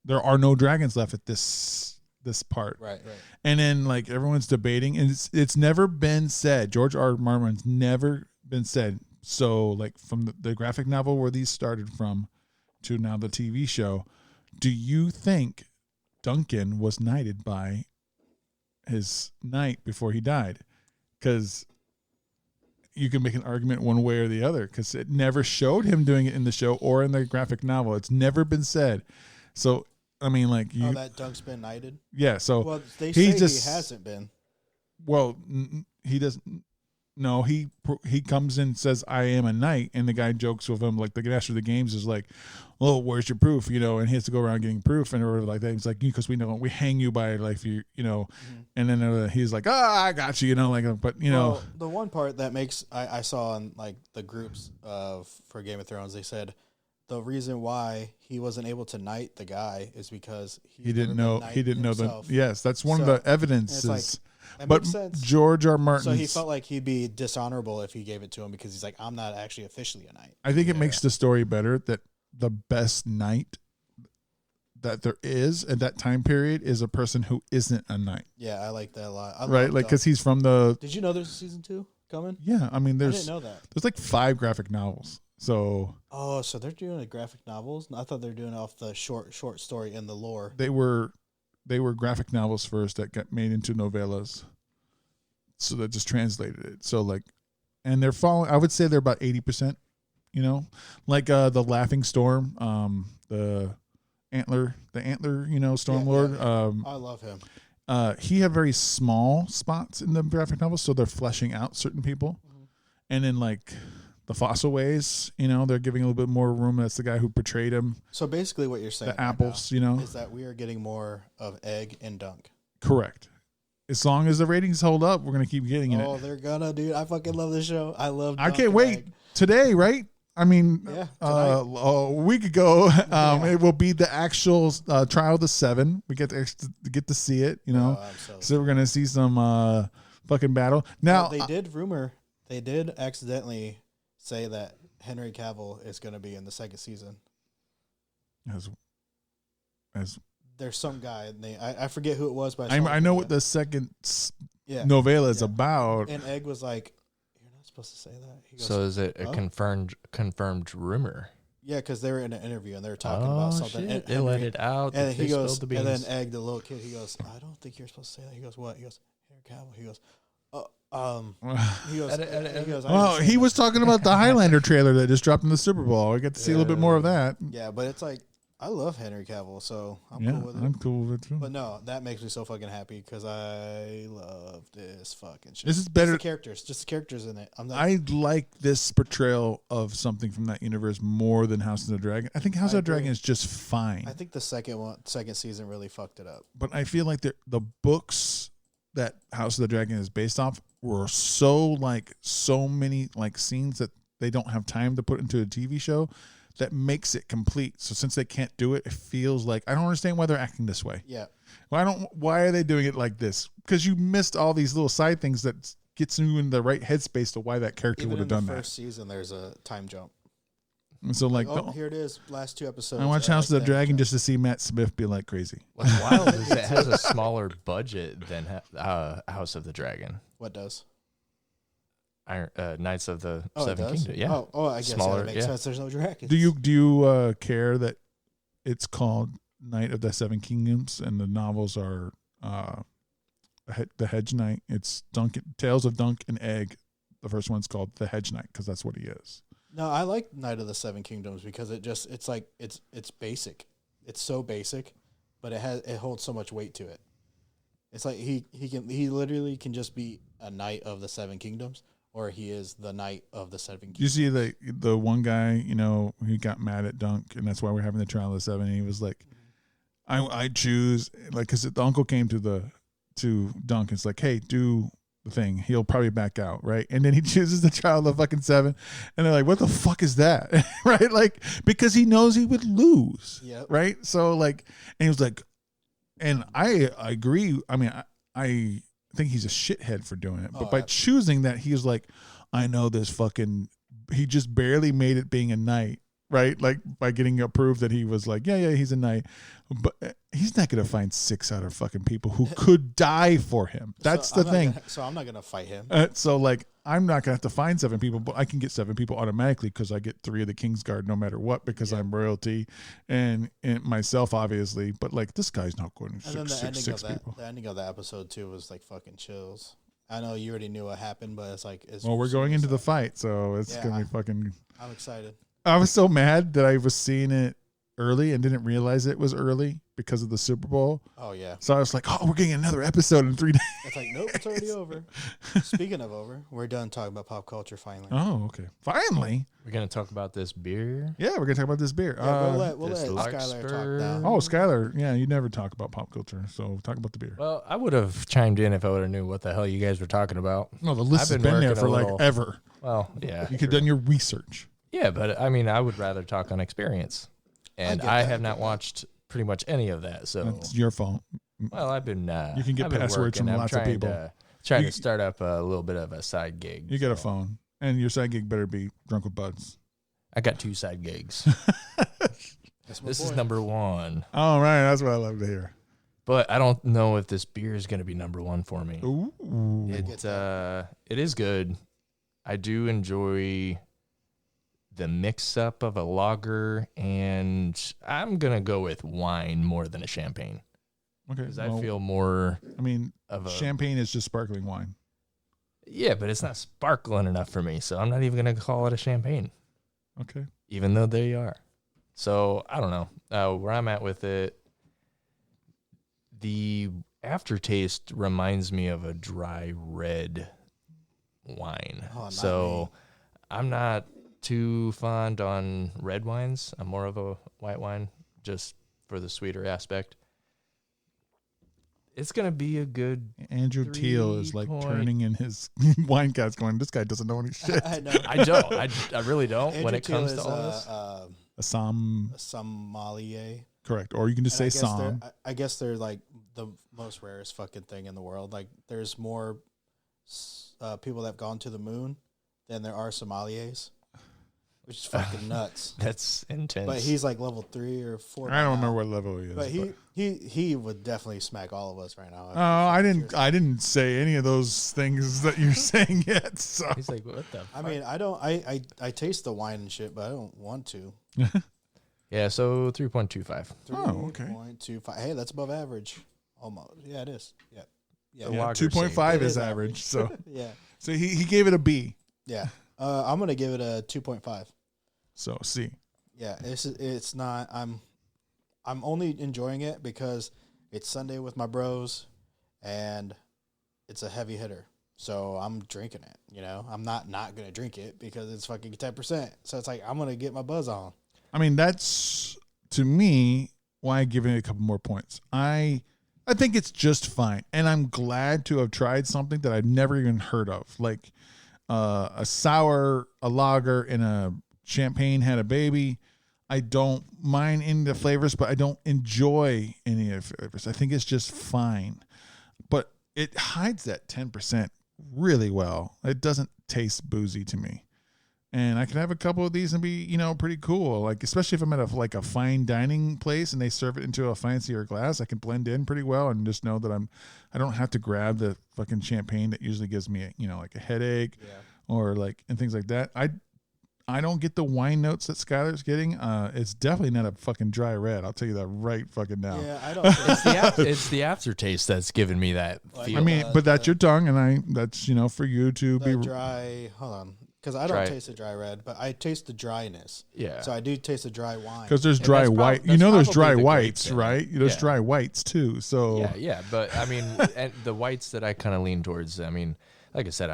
there are no dragons left at this part. Right. And then like everyone's debating, and it's never been said. George R. R. Martin's never been said. So like from the graphic novel where these started from to now the TV show, do you think Duncan was knighted by his knight before he died? Because you can make an argument one way or the other because it never showed him doing it in the show or in the graphic novel. It's never been said. So I mean, like you. Oh, that Dunk's been knighted. Yeah. So Well, they he say just he hasn't been. Well, he doesn't. No, he comes in and says, "I am a knight," and the guy jokes with him like the master of the games is like, "Oh, where's your proof?" And he has to go around getting proof and or like that. He's like, "Because we know we hang you by like and then he's like, I got you," but Well, the one part that makes I saw on like the groups for Game of Thrones, they said the reason why he wasn't able to knight the guy is because he didn't know himself. yes, that's one of the evidences. Like, that but makes sense. George R. Martin. So he felt like he'd be dishonorable if he gave it to him because he's like, I'm not actually officially a knight. I think it makes the story better that the best knight that there is at that time period is a person who isn't a knight. Yeah, I like that a lot. Right, like because he's from the. Did you know there's a season 2 coming? Yeah, I mean, I didn't know that. There's like 5 graphic novels. So. Oh, so they're doing a graphic novels? I thought they were doing it off the short story in the lore. They were graphic novels first that got made into novellas. So that just translated it. So like, and they're following. I would say they're about 80%. Like the Laughing Storm, the Antler, Stormlord. I love him. He had very small spots in the graphic novels, so they're fleshing out certain people, and then like the Fossil Ways, they're giving a little bit more room. That's the guy who portrayed him. So basically, what you're saying, the apples, is that we are getting more of Egg and Dunk. Correct. As long as the ratings hold up, we're gonna keep getting it. Oh, they're gonna, dude! I fucking love this show. I love. I can't wait today, right? I mean, a week ago, it will be the actual Trial of the 7. We get to see it, so we're gonna see some fucking battle. Now they did accidentally say that Henry Cavill is gonna be in the second season. As there's some guy, I forget who it was, but I know what the second novella is about. And Egg was like, "You're not supposed to say that." He goes, so is it a confirmed rumor? Yeah, because they were in an interview and they were talking about something. Shit. They let it out. And he goes, and then Egg, the little kid, he goes, "I don't think you're supposed to say that." He goes, "What?" He goes, "Henry Cavill." He goes, he was talking about the Highlander trailer that just dropped in the Super Bowl. I got to see a little bit more of that. Yeah, but it's like, I love Henry Cavill, so I'm cool with it. I'm cool with it too. But no, that makes me so fucking happy because I love this fucking shit. This is better. Just the characters in it. I like this portrayal of something from that universe more than House of the Dragon. I think House of the Dragon is just fine. I think the second season really fucked it up. But I feel like the books that House of the Dragon is based off were so many like scenes that they don't have time to put into a TV show. That makes it complete. So since they can't do it, it feels like I don't understand why they're acting this way. Yeah. Why are they doing it like this? Because you missed all these little side things that gets you in the right headspace to why that character would have done that. In the first season, there's a time jump. And so here it is. Last 2 episodes. I watch House of the Dragon just to see Matt Smith be like crazy. What's wild is it has a smaller budget than House of the Dragon. What does? Knights of the Seven Kingdoms. Yeah. I guess smaller, that makes sense. There's no dragons. Do you care that it's called Knight of the Seven Kingdoms and the novels are the Hedge Knight? It's Tales of Dunk and Egg. The first one's called the Hedge Knight because that's what he is. No, I like Knight of the Seven Kingdoms because it's basic. It's so basic, but it holds so much weight to it. It's like he literally can just be a knight of the Seven Kingdoms. Or he is the knight of the Seven Kingdoms. You see the one guy, he got mad at Dunk, and that's why we're having the Trial of the 7. And he was like, I choose, like, because the uncle came to Dunk. It's like, hey, do the thing. He'll probably back out, right? And then he chooses the Trial of the fucking 7. And they're like, what the fuck is that? Right? Like, because he knows he would lose. Yep. Right? So, like, and he was like, and I agree. I mean, I think he's a shithead for doing it, but by choosing that, he was like, I know this fucking, he just barely made it being a knight, right? Like by getting approved that he was like, yeah, he's a knight, but he's not going to find 6 other fucking people who could die for him. That's the thing. So I'm not going to fight him. So like, I'm not going to have to find 7 people, but I can get 7 people automatically because I get 3 of the Kingsguard no matter what because I'm royalty and myself, obviously. But like, this guy's not going to six people. The ending of that episode, too, was like fucking chills. I know you already knew what happened, but it's like... Well, we're going into the fight, so it's going to be fucking... I'm excited. I was so mad that I was seeing it early and didn't realize it was early because of the Super Bowl. Oh, yeah. So I was like, oh, we're getting another episode in 3 days. It's like, nope, it's already over. Speaking of over, we're done talking about pop culture finally. Oh, okay. Finally. We're going to talk about this beer. Yeah, we're going to talk about this beer. Yeah, we'll let this Skyler talk now. Oh, Skyler. Yeah, you never talk about pop culture. So talk about the beer. Well, I would have chimed in if I would have knew what the hell you guys were talking about. No, the list has I've been been there working for a like little- ever. Well, yeah. You could have done your research. Yeah, but I mean, I would rather talk on experience. And get I that, have not watched pretty much any of that. So, That's your fault. well, I've been. You can get I've been passwords working. from I'm lots of trying people. Trying You- to start up a little bit of a side gig. You get a so phone. And your side gig better be Drunk with Buds. I got 2 side gigs. That's my This boy. is number 1. All right. That's what I love to hear. But I don't know if this beer is going to be number 1 for me. Ooh. It is good. I do enjoy the mix-up of a lager, and I'm going to go with wine more than a champagne. Okay. Because well, I feel more I mean, of a... champagne is just sparkling wine. Yeah, but it's not sparkling enough for me, so I'm not even going to call it a champagne, Okay. even though they are. So, I don't know. Where I'm at with it, the aftertaste reminds me of a dry red wine. Oh, not So, me. I'm not too fond on red wines. I'm more of a white wine, just for the sweeter aspect. It's going to be a good... Andrew Teal is like turning in his wine cats going, this guy doesn't know any shit. I know. I don't. I really don't when Andrew it comes Teal to is, all this. Assam, a sommelier. correct. Or you can just And say I guess Som. I guess they're like the most rarest fucking thing in the world. Like, there's more people that have gone to the moon than there are sommeliers, which is fucking nuts. That's intense. But he's like level 3 or 4. I don't now. remember what level he is. But he would definitely smack all of us right now. Oh, I didn't say any of those things that you're saying yet. So He's like, what the I mean, I taste the wine and shit, but I don't want to. Yeah, so 3.25. Oh, okay. 3.25. Hey, that's above average. Almost. Yeah, it is. Yeah. Yeah. Yeah. 2.5 It is is average. So Yeah. so he gave it a B. Yeah. I'm gonna give it a 2.5. So C. Yeah. It's not. I'm only enjoying it because it's Sunday with my bros, and it's a heavy hitter. So I'm drinking it. You know, I'm not gonna drink it because it's fucking 10%. So it's like I'm gonna get my buzz on. I mean, that's to me why I give it a couple more points. I think it's just fine, and I'm glad to have tried something that I've never even heard of, like a sour, a lager, and a champagne had a baby. I don't mind any of the flavors, but I don't enjoy any of the flavors. I think it's just fine, but it hides that 10% really well. It doesn't taste boozy to me. And I can have a couple of these and be, pretty cool. Like, especially if I'm at a fine dining place and they serve it into a fancier glass, I can blend in pretty well and just know that I don't have to grab the fucking champagne that usually gives me, like a headache or and things like that. I don't get the wine notes that Skyler's getting. It's definitely not a fucking dry red. I'll tell you that right fucking now. Yeah, I don't. It's the aftertaste that's giving me that feel. I mean, but that's your tongue, and that's for you to the be dry. Hold on, because I don't Dry. taste the dry red, but I taste the dryness. Yeah. So I do taste the dry wine. because there's And dry that's white. that's There's probably dry the great whites, thing. right? There's Yeah. dry whites too. So Yeah, but I mean, and the whites that I kind of lean towards. I mean, like I said,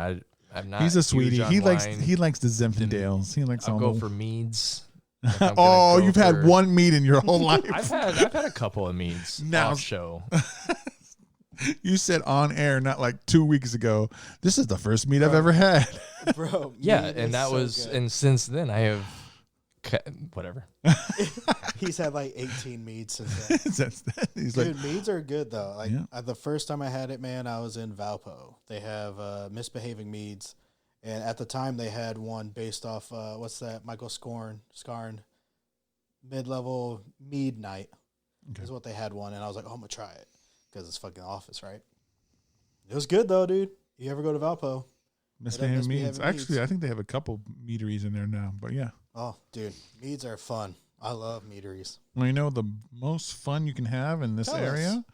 I'm not. he's a huge sweetie. on He likes wine. the Zinfandels. He likes I'll all go the. for meads. If I'm gonna Oh, go you've had for- one mead in your whole life. I've had a couple of meads Now- off show. You said on air not like 2 weeks ago. This is the first mead I've ever had. Bro. Yeah, mead is and that so was, good. and since then I have, whatever. He's had like 18 meads since then. He's like, Dude, meads are good though. Like Yeah. the first time I had it, man, I was in Valpo. They have misbehaving meads, and at the time they had one based off what's that? Michael Scarn, mid-level mead night is what they had one, and I was like, oh, I'm gonna try it because it's fucking Office, right? It was good though, dude. You ever go to Valpo? misbehaving meads. misbehaving Actually, meads. I think they have a couple meaderies in there now. But yeah. Oh, dude, meads are fun. I love meaderies. Well, the most fun you can have in this Tell area, us.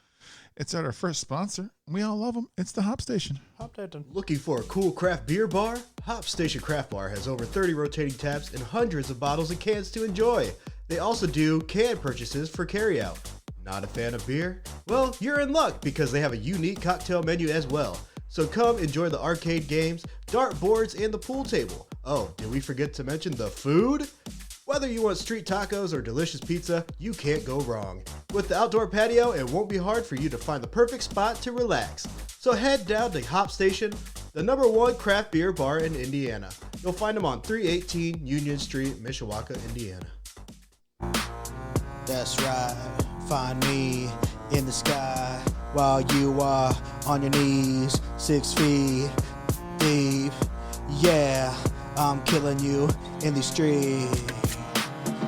it's at our first sponsor. We all love them. It's the Hop Station. Hop that done. Looking for a cool craft beer bar? Hop Station Craft Bar has over 30 rotating taps and hundreds of bottles and cans to enjoy. They also do canned purchases for carryout. Not a fan of beer? Well, you're in luck because they have a unique cocktail menu as well. So come enjoy the arcade games, dart boards, and the pool table. Oh, did we forget to mention the food? Whether you want street tacos or delicious pizza, you can't go wrong. With the outdoor patio, it won't be hard for you to find the perfect spot to relax. So head down to Hop Station, the #1 craft beer bar in Indiana. You'll find them on 318 Union Street, Mishawaka, Indiana. That's right. Find me in the sky while you are on your knees, 6 feet deep. Yeah, I'm killing you in these streets.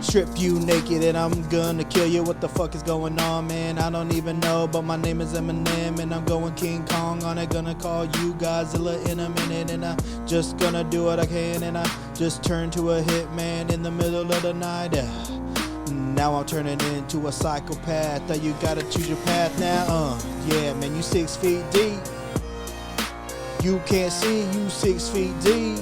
Strip you naked and I'm gonna kill you. What the fuck is going on, man? I don't even know, but my name is Eminem and I'm going King Kong on it. Gonna call you Godzilla in a minute and I just gonna do what I can and I just turn to a hitman in the middle of the night. Now I'm turning into a psychopath. That you gotta choose your path now. Yeah, man, you 6 feet deep. You can't see, you 6 feet deep.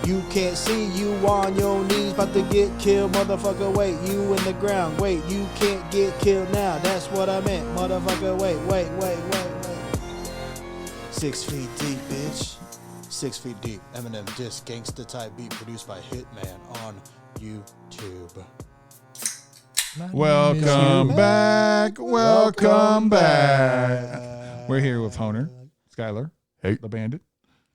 You can't see, you on your knees, about to get killed, motherfucker. Wait, you in the ground. Wait, you can't get killed now. That's what I meant, motherfucker. Wait. 6 feet deep, bitch. 6 feet deep. Eminem disc gangsta type beat produced by Hitman on YouTube. Welcome back. Welcome back. We're here with Honer, Skyler, the Bandit.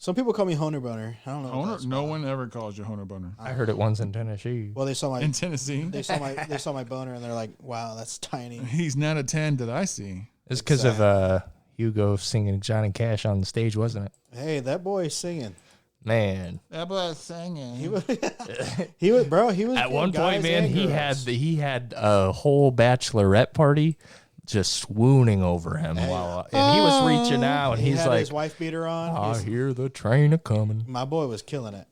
Some people call me Honer Boner. I don't know. Honer? No one ever calls you Honer Boner. I heard it once in Tennessee. Well, they saw my In Tennessee? they saw my boner and they're like, "Wow, that's tiny." He's not a 10 that I see. It's because of Hugo singing Johnny Cash on the stage, wasn't it? Hey, that boy's singing. Man, That boy's singing. He was at one point, man, he had a whole bachelorette party just swooning over him and he was reaching out and he's had like, his wife beater on. I hear the train a coming. My boy was killing it.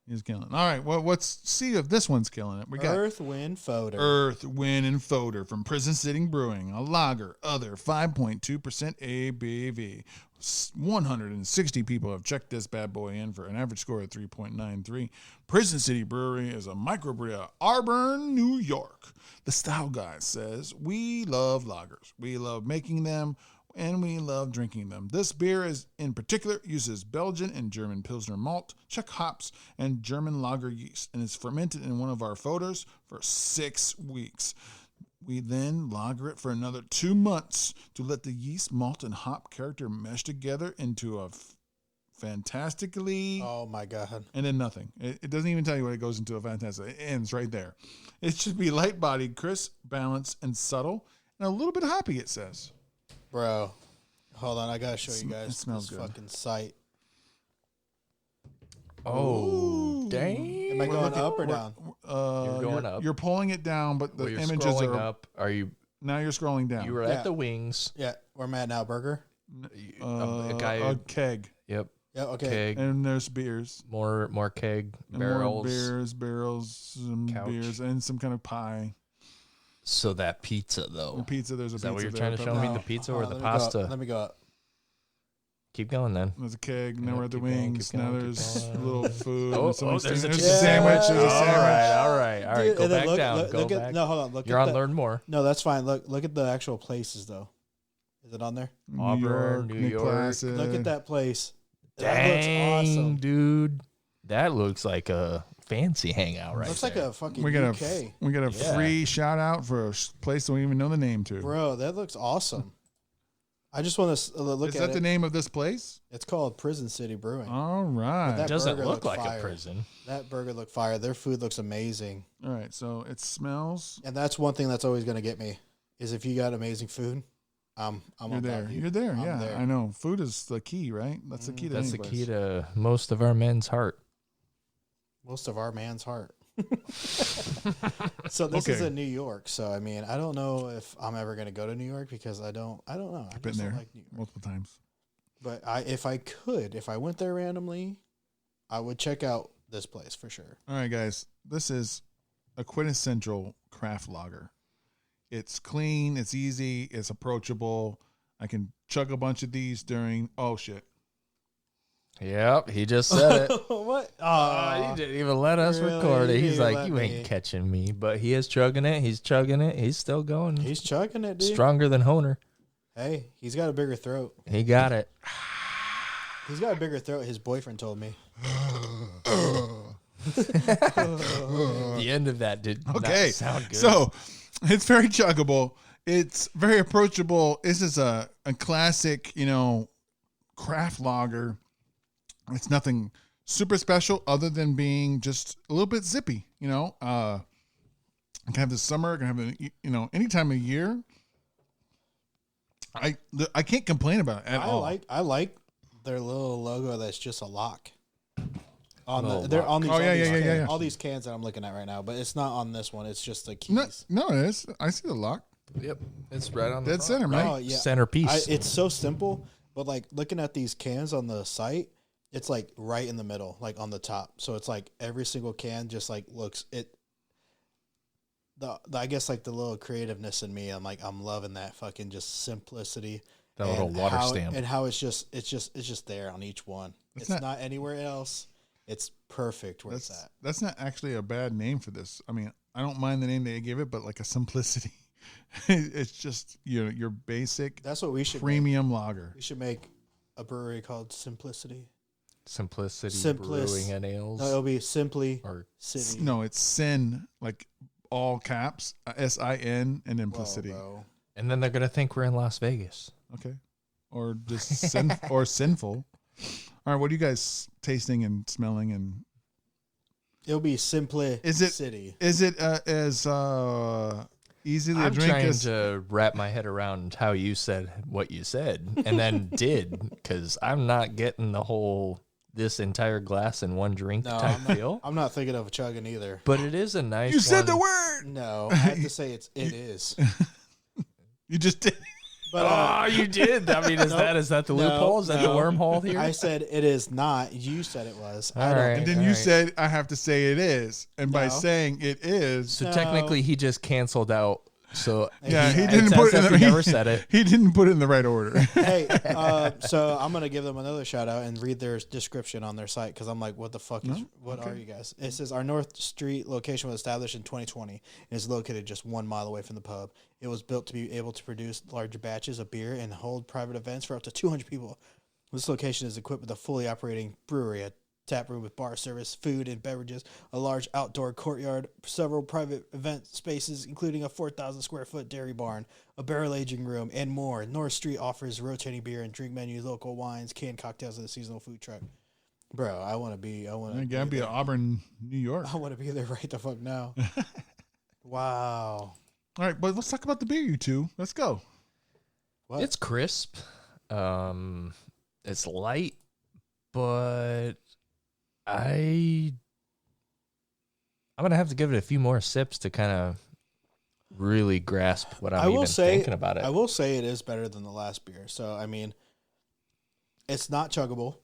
He's killing it. All right, well, let's see if this one's killing it. We got Earth, Wind, Fodder. Earth, Wind, and Fodder from Prison City Brewing, a lager, other 5.2% ABV. 160 people have checked this bad boy in for an average score of 3.93. Prison City Brewery is a microbrewery out of Auburn, New York. The Style Guy says, we love lagers. We love making them, and we love drinking them. This beer is in particular uses Belgian and German Pilsner malt, Czech hops, and German lager yeast, and is fermented in one of our foeders for 6 weeks. We then lager it for another 2 months to let the yeast, malt, and hop character mesh together into a fantastically... Oh, my God. And then nothing. It doesn't even tell you what it goes into a fantastic. It ends right there. It should be light-bodied, crisp, balanced, and subtle, and a little bit hoppy, it says. Bro, hold on. I got to show you guys It smells this good. fucking site. Oh, dang. Am I going up or down? You're going up. You're pulling it down, but the Well, you're images scrolling are up. Are you? Now you're scrolling down. You were Yeah. at the wings. Yeah, where I'm at now, Burger. A guy. a keg, Yep. Yeah, okay. Keg. and there's beers. More keg And barrels. more barrels, some Couch. beers, and some kind of pie. So that pizza Or though. pizza. There's a Is pizza. that what you're there, trying to show me? No. The pizza Hold or on, the let me go up. pasta? Let me go up. Keep going then. There's a keg. Now Yep, we're at the keep going, wings. keep now going, keep there's going. a little food. Oh, and somebody's there's a there's chicken. sandwich. There's a Yeah. sandwich. All right. Dude, Go and then back down. Go look back. at, no, hold on. Look You're at on the, Learn More. No, that's fine. Look at the actual places though. Is it on there? New Auburn, York, New Nick York. Placid. Look at that place. Dang, That looks awesome. dude. That looks like a fancy hangout right Looks there. like a fucking We got UK. a Yeah. free shout out for a place that we don't even know the name to. Bro, that looks awesome. I just want to look Is at that it. the name of this place? It's called Prison City Brewing. All right. That It doesn't burger look looked like fire. a prison. That burger looked fire. Their food looks amazing. All right. So it smells. And that's one thing that's always going to get me is if you got amazing food, I'm You're on there. top of you. You're there. I'm Yeah, there. I know. Food is the key, right? That's the key to That's any the place. key to most of our men's heart. Most of our man's heart. So this is Okay. in New York. So I mean, I don't know if I'm ever going to go to New York because I don't know. I I've been just don't there like New York. multiple times. But if I went there randomly, I would check out this place for sure. All right, guys. This is a quintessential craft lager. It's clean. It's easy. It's approachable. I can chug a bunch of these during. Oh shit! Yep, he just said it. What? He didn't even let us really? record it. He He's didn't like, let you ain't me. catching me. But he is chugging it. He's chugging it. He's still going. He's chugging it, dude. Stronger than Honer. Hey, he's got a bigger throat. He got it. He's got a bigger throat. His boyfriend told me. The end of that did not sound good. So it's very chuggable. It's very approachable. This is a classic, craft lager. It's nothing super special other than being just a little bit zippy. I can have this summer. I can have it, any time of year. I can't complain about it at all. I like their little logo. That's just a lock. They're On these, yeah. all these cans that I'm looking at right now, but it's not on this one. It's just the keys. No, it is. I see the lock. Yep, it's right on the Dead top. center, man. Oh, yeah. Centerpiece. It's so simple, but like looking at these cans on the site, it's like right in the middle, like on the top. So it's like every single can just like looks it. I guess like the little creativeness in me, I'm loving that fucking just simplicity. That little water stamp. And how it's just there on each one. It's not anywhere else. It's perfect where it's at. That's not actually a bad name for this. I mean, I don't mind the name they give it, but like a simplicity. It's just your basic. That's what we should premium lager. We should make a brewery called Simplicity. Simplicity Brewing and Ales. No, it'll be Simply or City. No, it's Sin, like all caps, SIN, and Implicity. Whoa, and then they're gonna think we're in Las Vegas. Okay, or just or sinful. All right, what are you guys tasting and smelling? And it'll be Simply City. Is it as easily a drink trying as to wrap my head around how you said what you said and then did, because I'm not getting the whole this entire glass in one drink type feel. I'm not thinking of chugging either. But it is a nice you said one. the word? No, I have to say it is. You just did. But you did. I mean, is that the loophole? Is that the wormhole here? I said it is not. You said it was. All right. And then you said I have to say it is, and by saying it is, So technically, he just canceled out. So yeah, he didn't put it in he never said it. He didn't put it in the right order. Hey, so I'm gonna give them another shout out and read their description on their site because I'm like, what the fuck is? What are you guys? It says our North Street location was established in 2020 and is located just 1 mile away from the pub. It was built to be able to produce larger batches of beer and hold private events for up to 200 people. This location is equipped with a fully operating brewery, a tap room with bar service, food and beverages, a large outdoor courtyard, several private event spaces, including a 4,000 square foot dairy barn, a barrel aging room, and more. North Street offers rotating beer and drink menus, local wines, canned cocktails, and a seasonal food truck. Bro, I want to be at Auburn, New York. I want to be there right the fuck now. Wow. All right, but let's talk about the beer, you two. Let's go. What? It's crisp. It's light, but I'm gonna have to give it a few more sips to kind of really grasp what I'm thinking about it. I will say it is better than the last beer. So I mean, it's not chuggable,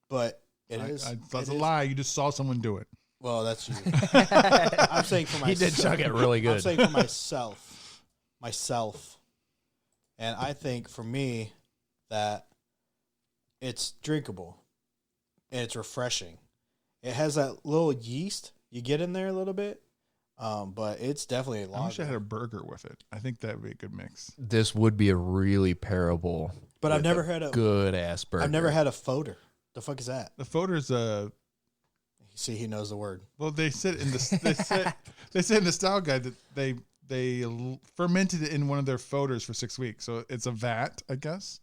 but it is. That's a lie. You just saw someone do it. Well, that's you. I'm saying for myself. He did chug it really good. I'm saying for myself, and I think for me that it's drinkable. And it's refreshing. It has that little yeast you get in there a little bit, but it's definitely a lager. I wish I had a burger with it. I think that would be a good mix. This would be a really pairable. But I've never had a good ass burger. I've never had a foeder. The fuck is that? The foeder's a. See, he knows the word. Well, they said in the they said in the style guide that they fermented it in one of their foeders for 6 weeks. So it's a vat, I guess.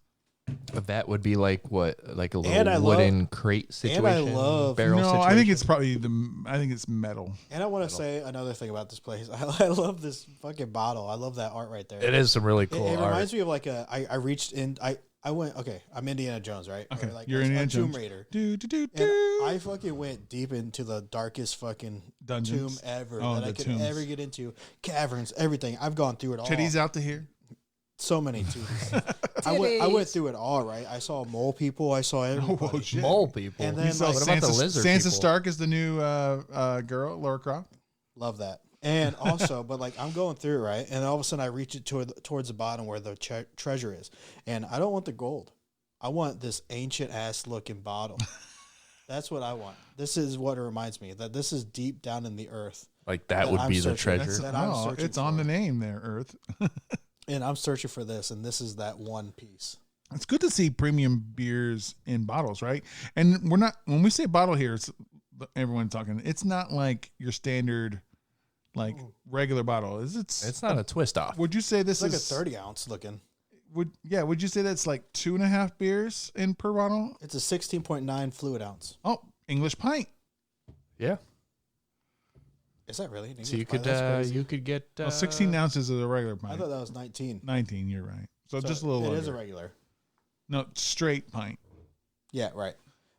That would be like what, like a little wooden crate situation. And I love barrel No, situation? I think it's probably I think it's metal. And I want to say another thing about this place. I love this fucking bottle. I love that art right there. It is some really cool It art. reminds me of like I reached in. I went. Okay, I'm Indiana Jones, right? Okay, or like you're Indiana Tomb Jones. Raider. Do. I fucking went deep into the darkest fucking Dungeons? tomb ever Oh, that I the could tombs. ever get into. Caverns, everything. I've gone through it all. Titties out to here. So many titties. I went through it all, right? I saw mole people. I saw everybody. Oh, shit. Mole people. And then, You saw like, what about the lizard Sansa people? Stark is the new girl, Lara Croft. Love that. And also, but like I'm going through, right? And all of a sudden I reach it towards the bottom where the treasure is. And I don't want the gold. I want this ancient ass looking bottle. That's what I want. This is what it reminds me that this is deep down in the earth. Like that would be the treasure. It's on the name there, Earth. And I'm searching for this, and this is that one piece. It's good to see premium beers in bottles, right? And we're not, when we say bottle here, it's everyone talking. It's not like your standard, like regular bottle. It's not a twist off. Would you say this It's like is a 30 ounce looking? Would you say that's like 2.5 beers in per bottle? It's a 16.9 fluid ounce. Oh, English pint. Yeah. Is that really? So you could get 16 ounces is a regular pint. I thought that was 19. 19, you're right. So just a little. It under. is a regular. No, straight pint. Yeah, right.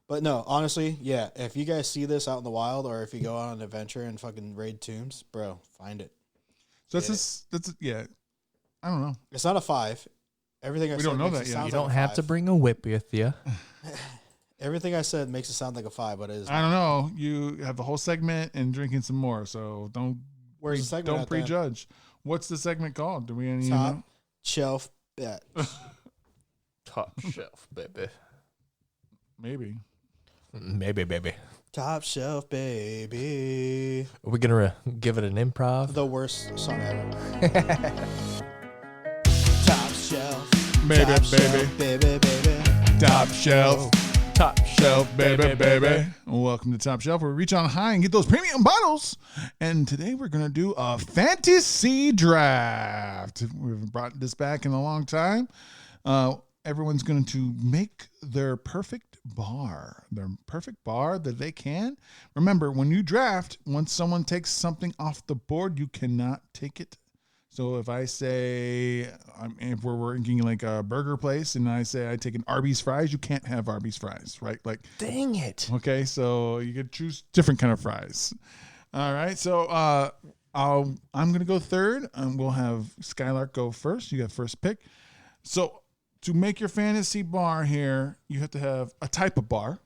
But no, honestly, yeah. If you guys see this out in the wild, or if you go on an adventure and fucking raid tombs, bro, find it. So that's yeah. I don't know. It's not a 5. Everything we don't know that yet. You don't have to bring a whip with you. Everything I said makes it sound like a 5, but it is. I don't know. You have the whole segment and drinking some more, so don't. Where's the segment? Don't prejudge. What's the segment called? Do we even Top know? Shelf bet. Top shelf, baby. Maybe, baby. Top shelf, baby. Are we gonna give it an improv? The worst song ever. Top shelf, baby, top baby, shelf, baby. top shelf. Top shelf, baby. Welcome to Top Shelf, where we reach on high and get those premium bottles. And today we're going to do a fantasy draft. We've brought this back in a long time. Everyone's going to make their perfect bar that they can. Remember, when you draft, once someone takes something off the board, you cannot take it. So if I say, if we're working like a burger place and I say I take an Arby's fries, you can't have Arby's fries, right? Like, dang it. Okay, so you could choose different kind of fries. All right, so I'm going to go third, and we'll have Skyler go first. You got first pick. So to make your fantasy bar here, you have to have a type of bar,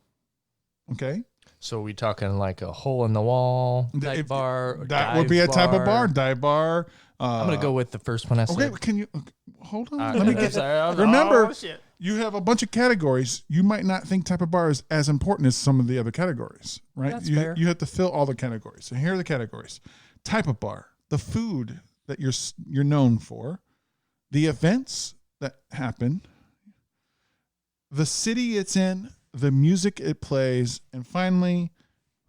okay? So we talking like a hole in the wall dive bar? That would be a type of bar, dive bar. I'm going to go with the first one I said. Okay, can you hold on? Let me me get. sorry, Remember, you have a bunch of categories. You might not think type of bar is as important as some of the other categories, right? That's fair. You have to fill all the categories. So here are the categories: type of bar, the food that you're known for, the events that happen, the city it's in, the music it plays, and finally,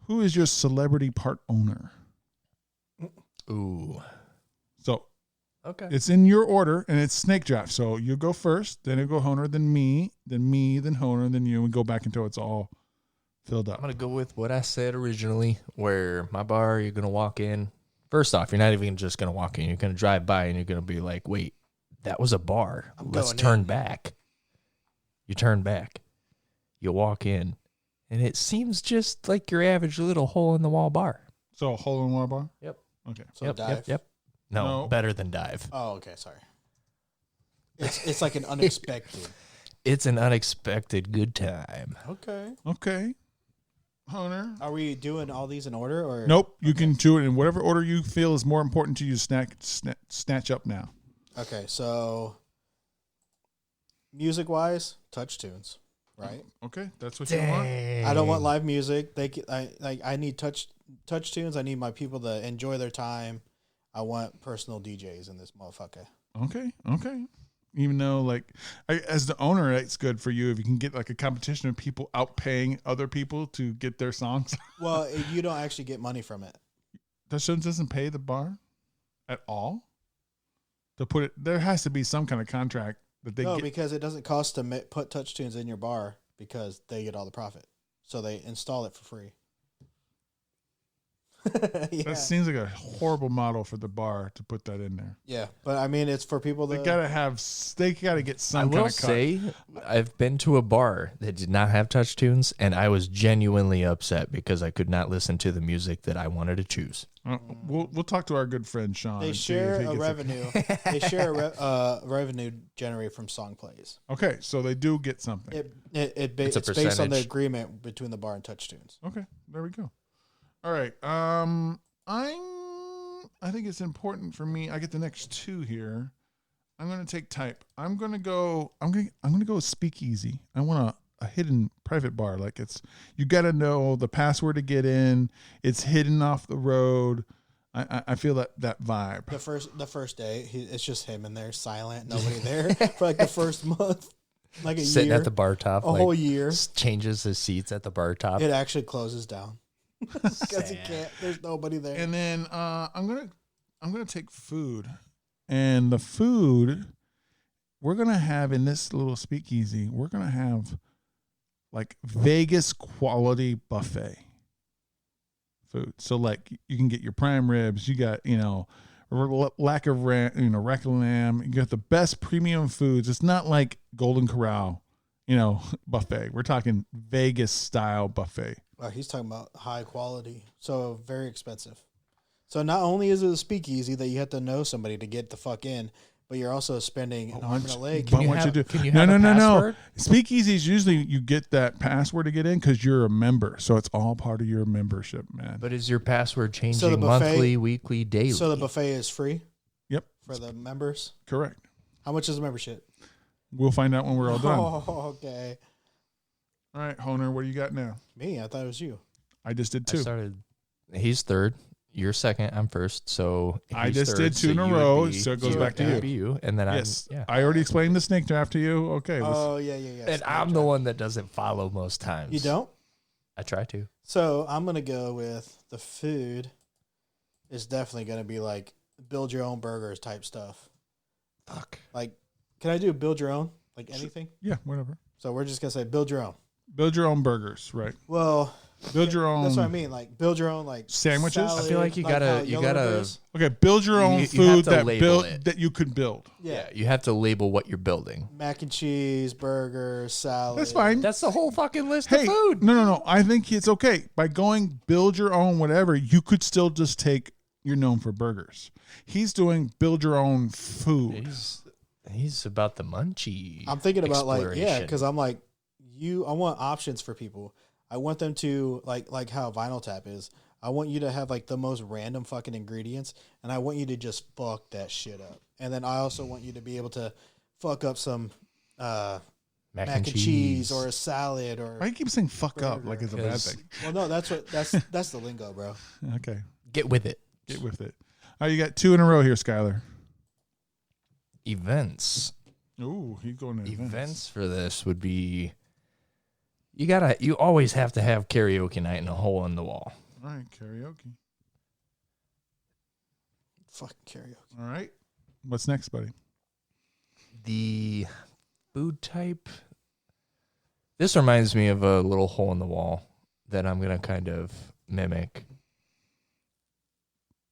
who is your celebrity part owner? Ooh. So okay, it's in your order, and it's snake draft. So you go first, then it go Honer, then me, then Honer, then you, and go back until it's all filled up. I'm going to go with what I said originally, where my bar, you're going to walk in. First off, you're not even just going to walk in. You're going to drive by, and you're going to be like, wait, that was a bar. Let's turn back. You turn back. You walk in, and it seems just like your average little hole-in-the-wall bar. So a hole-in-one bar? Yep. Okay. So dive. Yep. No, better than dive. Oh, okay. Sorry. It's like an unexpected. It's an unexpected good time. Okay. Honer. Are we doing all these in order, or Nope. You can do it in whatever order you feel is more important to you. Snatch up now. Okay, so music-wise, touch tunes, right? Okay, that's what you want. I don't want live music. I need touch tunes. I need my people to enjoy their time. I want personal DJs in this motherfucker. Okay. Even though, like, as the owner, it's good for you if you can get like a competition of people outpaying other people to get their songs. Well, you don't actually get money from it. Touch tunes doesn't pay the bar at all. To put it, there has to be some kind of contract that they get. Because it doesn't cost to put touch tunes in your bar because they get all the profit. So they install it for free. Yeah. That seems like a horrible model for the bar to put that in there. Yeah, but I mean, it's for people that They gotta get some I kind will of cut. say, I've been to a bar that did not have touch tunes, and I was genuinely upset because I could not listen to the music that I wanted to choose. We'll talk to our good friend Sean. they and see share if he a gets revenue. They share a revenue generated from song plays. Okay, so they do get something. It's based on the percentage. agreement between the bar and touch tunes. Okay, there we go. All right. I think it's important for me. I get the next two here. I'm gonna take type. I'm gonna go speakeasy. I want a hidden private bar. Like you got to know the password to get in. It's hidden off the road. I feel that vibe. The first day, it's just him in there, silent, nobody there for like the first month, like a Sitting year, at the bar top, a whole year. Changes his seats at the bar top. It actually closes down because he can't. There's nobody there. And then I'm gonna take food, and the food we're gonna have in this little speakeasy. We're gonna have like Vegas quality buffet food. So like you can get your prime ribs. You got rack of lamb. You got the best premium foods. It's not like Golden Corral, buffet. We're talking Vegas style buffet. He's talking about high quality, so very expensive. So not only is it a speakeasy that you have to know somebody to get the fuck in, but you're also spending an arm and a leg. Can you have a password? No. Speakeasies, usually you get that password to get in because you're a member. So it's all part of your membership, man. But is your password changing So the buffet- monthly, weekly, daily? So the buffet is free? Yep. For the members? Correct. How much is the membership? We'll find out when we're all done. Oh, okay. All right, Honer, what do you got now? Me? I thought it was you. I just did I two. started. He's third. You're second. I'm first. So I he's just third, did two in a you would row, be- so it goes you back to would you. be you, and then Yes. I'm. Yeah. I already explained the snake draft to you. Okay. Oh, yeah. And I'm the one that doesn't follow most times. You don't? I try to. So I'm going to go with the food is definitely going to be like build your own burgers type stuff. Fuck. Like, can I do build your own? Like anything? Yeah, whatever. So we're just going to say build your own. Build your own burgers, right? Well, Build your own. that's what I mean. Like build your own like Sandwiches? salad, I feel like you how gotta- Yellow Brisk. Okay, build your own You have food to that label it. that you could build. Yeah. You have to label what you're building. Mac and cheese, burger, salad. That's fine. That's the whole fucking list Hey, of food. no. I think it's okay. By going build your own whatever, you could still just take you're known for burgers. He's doing build your own food. He's about the munchie. I'm thinking about like exploration. because I'm like I want options for people. I want them to like how Vinyl Tap is. I want you to have like the most random fucking ingredients, and I want you to just fuck that shit up. And then I also want you to be able to fuck up some mac and cheese or a salad or. Why do you keep saying fuck up Burger. like it's a bad 'Cause- thing? Well, no, that's the lingo, bro. Okay, Get with it. get with it. All right, you got two in a row here, Skyler. Events. Ooh, he's going to Events for this would be you always have to have karaoke night and a hole in the wall. All right, karaoke. Fucking karaoke. All right. What's next, buddy? The food type. This reminds me of a little hole in the wall that I'm gonna kind of mimic.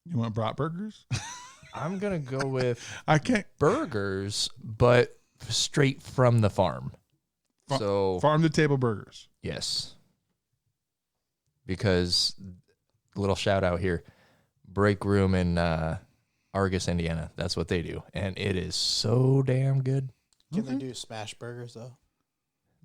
You want bratburgers? I'm gonna go with I can't. burgers, but straight from the farm. So Farm to table burgers. yes, because little shout out here, Break Room in Argus, Indiana. That's what they do, and it is so damn good. Can they do smash burgers though?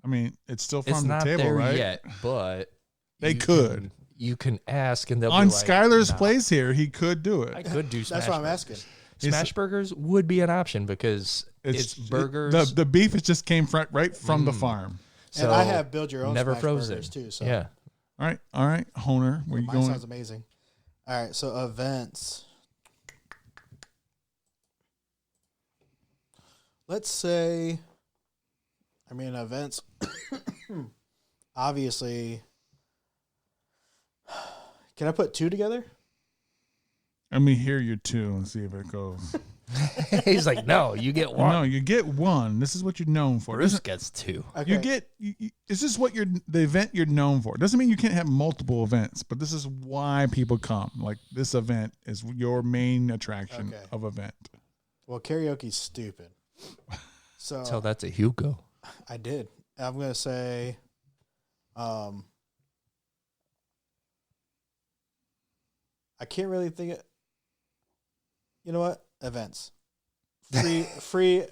I mean, it's still It's farm to not table, there right? yet, but They you could. You can ask, and they'll On be like, Skyler's "Nah." place here, he could do it. I could do smash. That's what I'm burgers. asking. Smash burgers would be an option because it's burgers. The beef it just came right from the farm. And I have build your own never smash frozen burgers too. So yeah. All right, Honer, where you mine going? sounds amazing. All right, so events. Let's say, I mean, events. Obviously, can I put two together? Let me hear your two and see if it goes. He's like, no, you get one. No, you get one. This is what you're known for. Bruce gets two. Okay. You get. This is what the event you're known for. Doesn't mean you can't have multiple events, but this is why people come. Like this event is your main attraction Okay. of event. Well, karaoke's stupid. So Tell that to Hugo. I did. I'm gonna say, I can't really think of. You know what? Events, free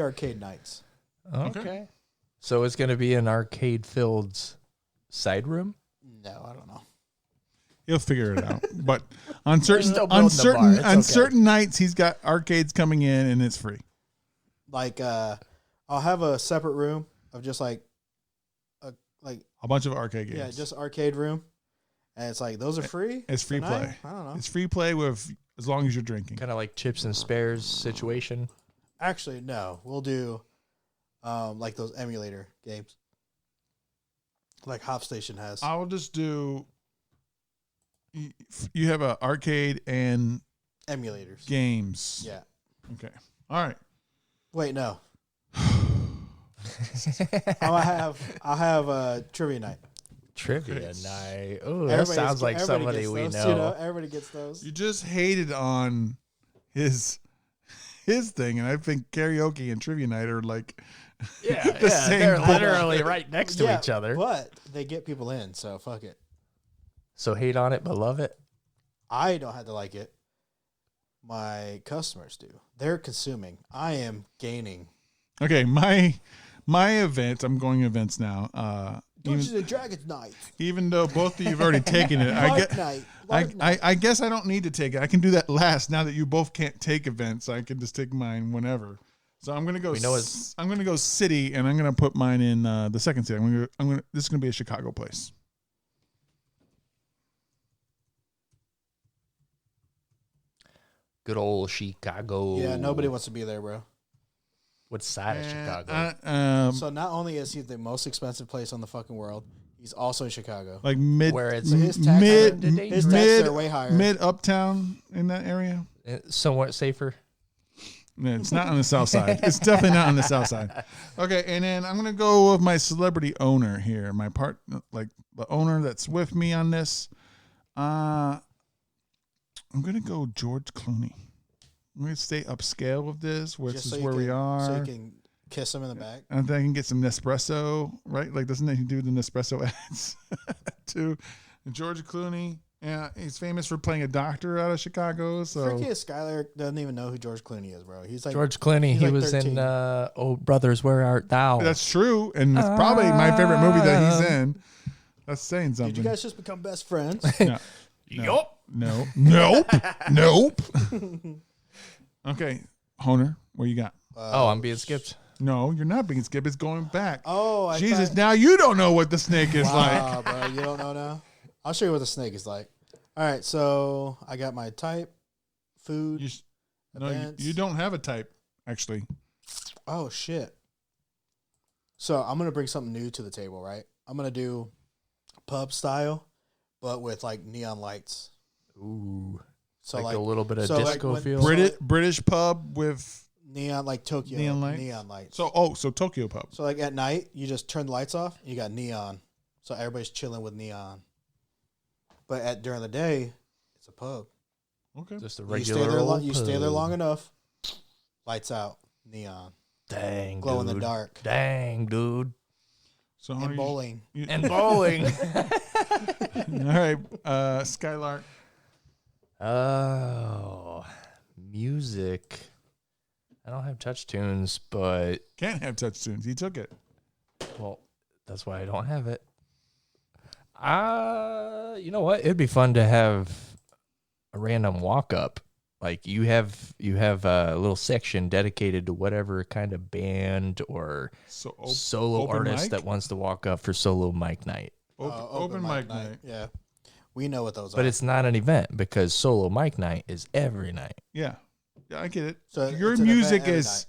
arcade nights. Okay. So it's going to be an arcade-filled side room? No, I don't know. He'll figure it out. But on certain still building the bar. It's okay. certain nights, he's got arcades coming in, and it's free. Like, I'll have a separate room of just like a bunch of arcade games. Yeah, just arcade room, and it's like those are free. It's free tonight? play. I don't know. It's free play with as long as you're drinking. Kind of like chips and spares situation. Actually, no. We'll do like those emulator games, like Hop Station has. I will just do. You have an arcade and Emulators games. Yeah. Okay. All right. Wait, no. I'll have a trivia night. Trivia night. Oh, that sounds like somebody we know. You know. Everybody gets those. You just hated on his thing, and I think karaoke and trivia night are like same they're book. literally right next to each other. But they get people in, so fuck it. So hate on it, but love it. I don't have to like it. My customers do. They're consuming. I am gaining. Okay, my event. I'm going events now. Dungeons and Dragons night. Even though both of you have already taken it, I guess I don't need to take it. I can do that last. Now that you both can't take events, I can just take mine whenever. So I'm gonna go. I'm gonna go city, and I'm gonna put mine in the second city. This is gonna be a Chicago place. Good old Chicago. Yeah, nobody wants to be there, bro. What side of Chicago? So not only is he the most expensive place on the fucking world, he's also in Chicago. Like where it's his taxes are way higher. Mid uptown in that area. Somewhat safer. No, it's not on the south side. It's definitely not on the south side. Okay, and then I'm gonna go with my celebrity owner here. My like the owner that's with me on this. I'm gonna go George Clooney. I'm gonna stay upscale with this, which is where we are. So you can kiss him in the back. And then I can get some Nespresso, right? Like, doesn't he do the Nespresso ads too? And George Clooney, yeah, he's famous for playing a doctor out of Chicago. So Freaky Skyler doesn't even know who George Clooney is, bro. He's like George Clooney. He was 13. In Oh Brothers, Where Art Thou? That's true, and it's probably my favorite movie that he's in. That's saying something. Did you guys just become best friends? No. Yup. No. Nope. Nope. Okay, Honer, what you got? I'm being skipped. No, you're not being skipped. It's going back. Oh, Jesus! Now you don't know what the snake is like. Bro, you don't know now. I'll show you what the snake is like. All right, so I got my type, food. You don't have a type, actually. Oh shit! So I'm gonna bring something new to the table, right? I'm gonna do pub style, but with like neon lights. Ooh. So like a little bit of disco feel. British pub with neon, like Tokyo neon lights. So Tokyo pub. So like at night, you just turn the lights off. And you got neon, so everybody's chilling with neon. But during the day, it's a pub. Okay, just a regular. You stay there long enough. Lights out, neon. Dang, glow dude. in the dark. Dang, dude. So and bowling. And bowling. All right, Skylark. Oh, music. I don't have touch tunes, but can't have touch tunes. He took it. Well, that's why I don't have it. You know what? It'd be fun to have a random walk up. Like you have a little section dedicated to whatever kind of band or solo artist that wants to walk up for solo mic night. Open mic night. Yeah. We know what those are. But it's not an event because solo mic night is every night. Yeah. Yeah, I get it. So your music is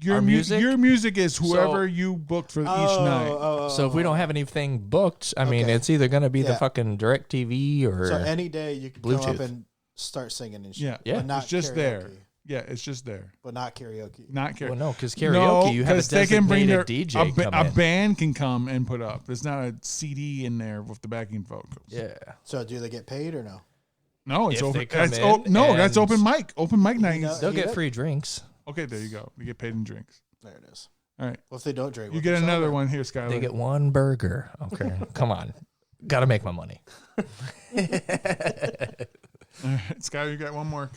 your music is whoever you booked for each night. So if we don't have anything booked, I mean, it's either going to be the fucking direct TV or so any day you can Bluetooth. come up and start singing and shit. Yeah. But not it's just karaoke. there. Yeah, it's just there. But not karaoke. Not karaoke. Well, no, because karaoke, you have a designated DJ come in. A band can come and put up. There's not a CD in there with the backing vocals. Yeah. So do they get paid or no? No, it's If open. they come That's open mic. Open mic night. They'll get free drinks. Okay, there you go. You get paid in drinks. There it is. All right. Well, if they don't drink, you get another one here, Skyler. They get one burger. Okay, come on. Got to make my money. All right, Skyler, you got one more.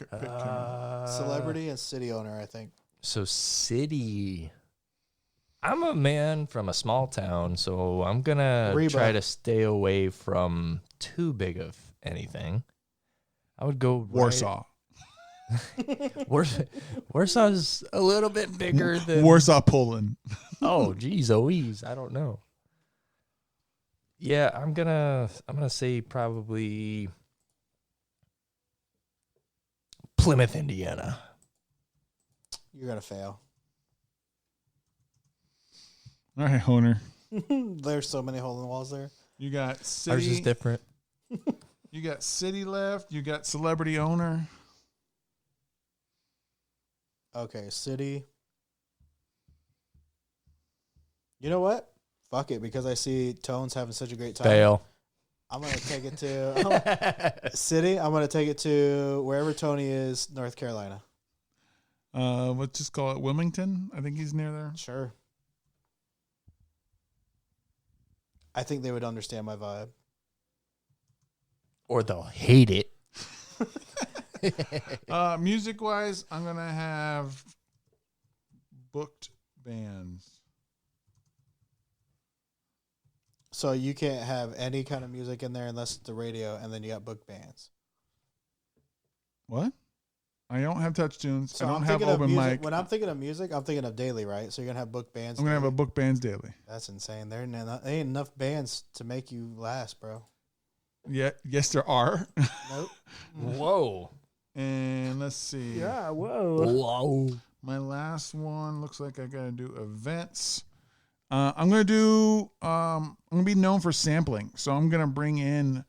Celebrity and city owner, I think. So city. I'm a man from a small town, so I'm going to Reba. try to stay away from too big of anything. I would go Warsaw. Warsaw's a little bit bigger than Warsaw, Poland. Oh, geez, Louise, I don't know. Yeah, I'm gonna say probably Plymouth, Indiana. You're gonna fail. All right, Honer. There's so many hole in the walls there. You got Ours is city. different. You got city left. You got celebrity owner. Okay, city. You know what? Fuck it, because I see Tone's having such a great time. Fail. I'm gonna take it to city. I'm gonna take it to wherever Tony is, North Carolina. Let's just call it Wilmington. I think he's near there. Sure. I think they would understand my vibe. Or they'll hate it. Music wise, I'm gonna have booked bands. So you can't have any kind of music in there unless it's the radio, and then you got booked bands. What? I don't have touch tunes. So I don't I'm have thinking of open music. mic. When I'm thinking of music, I'm thinking of daily, right? So you're gonna have booked bands. I'm gonna have a daily? book bands daily. That's insane. There ain't enough bands to make you last, bro. Yeah, yes, there are. Nope. Whoa. And let's see. Whoa. Whoa. My last one looks like I gotta do events. I'm gonna do. I'm gonna be known for sampling, so I'm gonna bring in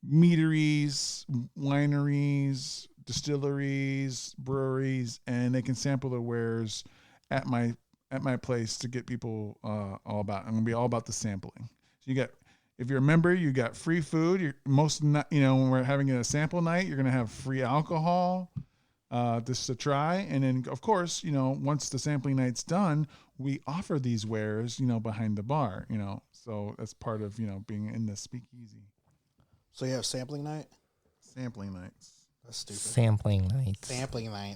meaderies, wineries, distilleries, breweries, and they can sample the wares at my place to get people all about. I'm gonna be all about the sampling. So you got, if you're a member, you got free food. When we're having a sample night, you're gonna have free alcohol, just to try. And then of course, once the sampling night's done, we offer these wares, behind the bar, so that's part of, being in the speakeasy. So you have sampling night? Sampling nights. That's stupid. Sampling nights. Sampling night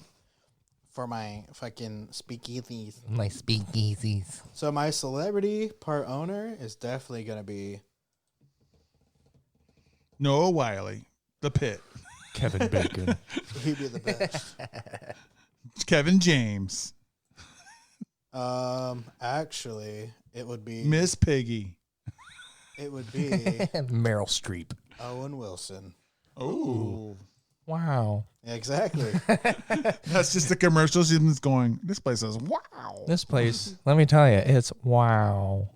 for my fucking speakeasies. My speakeasies. So my celebrity part owner is definitely gonna be Noah Wiley, the Pitt. Kevin Bacon. he'd be the best. Kevin James. Actually, it would be Miss Piggy. It would be Meryl Streep. Owen Wilson. Oh. Wow. Exactly. That's just the commercials. He's going, this place is wow. This place, let me tell you, it's wow.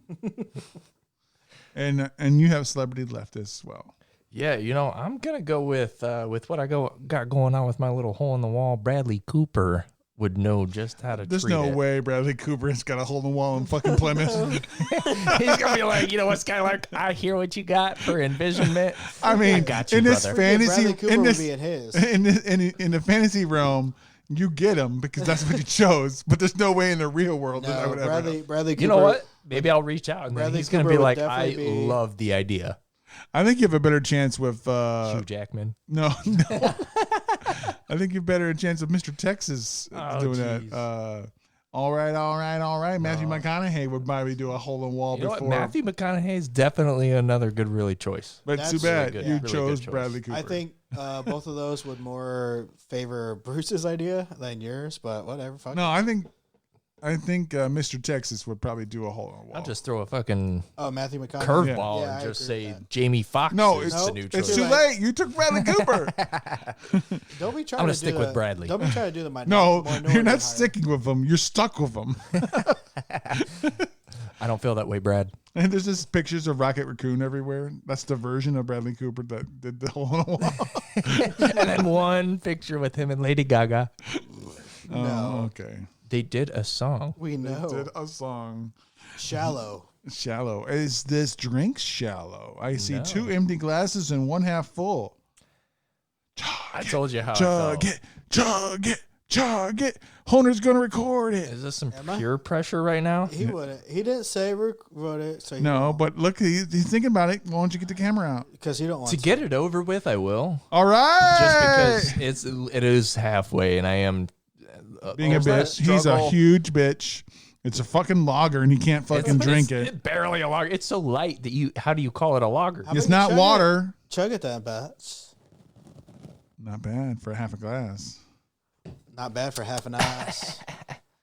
And you have celebrity left as well. Yeah, I'm gonna go with what I got going on with my little hole in the wall. Bradley Cooper would know just how to. There's treat no it. way Bradley Cooper has got a hole in the wall in fucking Plymouth. He's gonna be like, you know what, Skyler? I hear what you got for envisionment. I mean, I got you, in this brother. fantasy, Bradley Cooper in would this, be in his. in the fantasy realm, you get him because that's what you chose. But there's no way in the real world that I No, would ever. Bradley Cooper. You know what? Maybe I'll reach out and then Bradley he's gonna Cooper be would like, I definitely be- love the idea. I think you have a better chance with Hugh Jackman. no. I think you have better chance of Mr. Texas doing jeez. that. All right. Matthew McConaughey would probably do a hole in wall You know what? before. Matthew McConaughey is definitely another good, really choice. But That's too bad really good- you really chose good choice. Bradley Cooper. I think both of those would more favor Bruce's idea than yours, but whatever. Fuck No, I think Mr. Texas would probably do a hole in the wall. I'll just throw a fucking Oh, Matthew McConaughey. curveball Yeah, I and just agree say with that. Jamie Foxx No, is it's the new it's choice. too Like- late. You took Bradley Cooper. Don't be trying I'm gonna to stick do with the- Bradley. Don't be trying to do the No, minority you're not hire. sticking with him. You're stuck with him. I don't feel that way, Brad. And there's just pictures of Rocket Raccoon everywhere. That's the version of Bradley Cooper that did the hole in the wall. And then one picture with him and Lady Gaga. No, Oh, okay. They did a song. we They know. did a song. Shallow. Shallow. Is this drink shallow? I see No. 2 empty glasses and 1 half full. I told you how I Chug felt. it, chug it, chug it. Honer's gonna record it. Is this some Am I? peer pressure right now? He wouldn't. He didn't say wrote it. So No, but look, he's thinking about it. Why don't you get the camera out? because he don't want To get it over with, I will. All right. Just because it is halfway, and I am being a almost at bitch. He's a struggle. huge bitch. It's a fucking lager, and you can't fucking drink it. It's barely a lager. It's so light that how do you call it a lager? It's not water. Chug it then, Bats. Not bad for half a glass. Not bad for half an ice.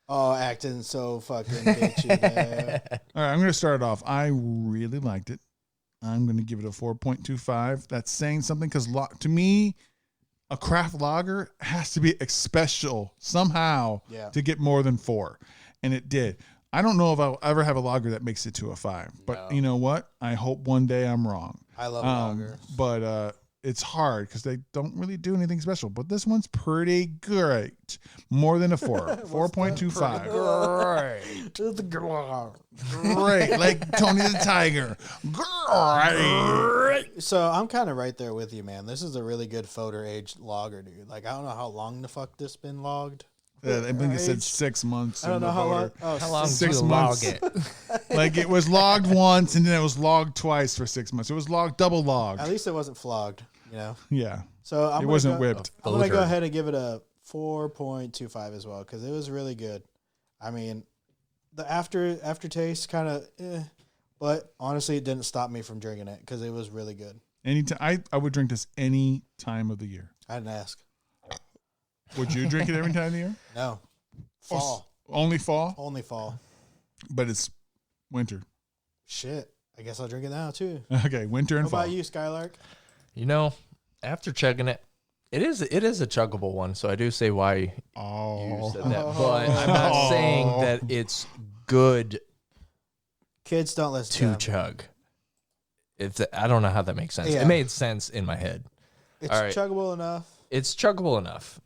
Oh, acting so fucking bitchy there. All right, I'm going to start it off. I really liked it. I'm going to give it a 4.25. That's saying something because to me, a craft lager has to be special somehow to get more than 4. And it did. I don't know if I'll ever have a lager that makes it to a 5. But you know what? I hope one day I'm wrong. I love lager. But it's hard because they don't really do anything special. But this one's pretty great. More than a 4. 4.25. Great. Like Tony the Tiger. Great. So I'm kind of right there with you, man. This is a really good fodder aged lager, dude. Like, I don't know how long the fuck this been logged. I think it said 6 months. I don't know how long. Oh, How long 6 do you months. log it? Like it was logged once and then it was logged twice for 6 months. It was logged, double logged. At least it wasn't flogged, you know? Yeah. So It wasn't whipped. I'm going to go ahead and give it a 4.25 as well because it was really good. I mean, the aftertaste kind of but honestly, it didn't stop me from drinking it because it was really good. I would drink this any time of the year. I didn't ask. Would you drink it every time of the year? No. Fall. Only fall? Only fall. But it's winter. Shit. I guess I'll drink it now too. Okay, winter and What fall. about you, Skylark? You know, after checking it, it is a chuggable one. So I do say why you said that, but I'm not saying that it's good Kids don't listen to to chug. I don't know how that makes sense. Yeah. It made sense in my head. It's All right. chuggable enough. It's chuggable enough.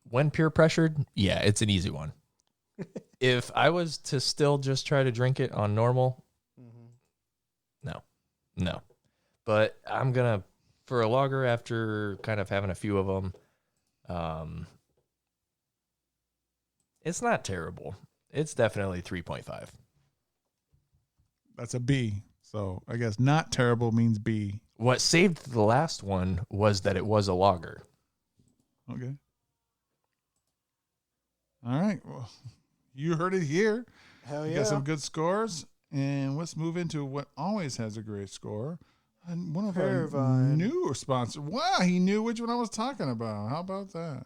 When peer pressured, yeah, it's an easy one. If I was to still just try to drink it on normal, no. But I'm gonna, for a lager after kind of having a few of them, it's not terrible. It's definitely 3.5. That's a B. So I guess not terrible means B. What saved the last one was that it was a lager. Okay. All right. Well, you heard it here. Hell We yeah. got some good scores. And let's move into what always has a great score. And one of our Pearvine. newer sponsors. Wow, he knew which one I was talking about. How about that?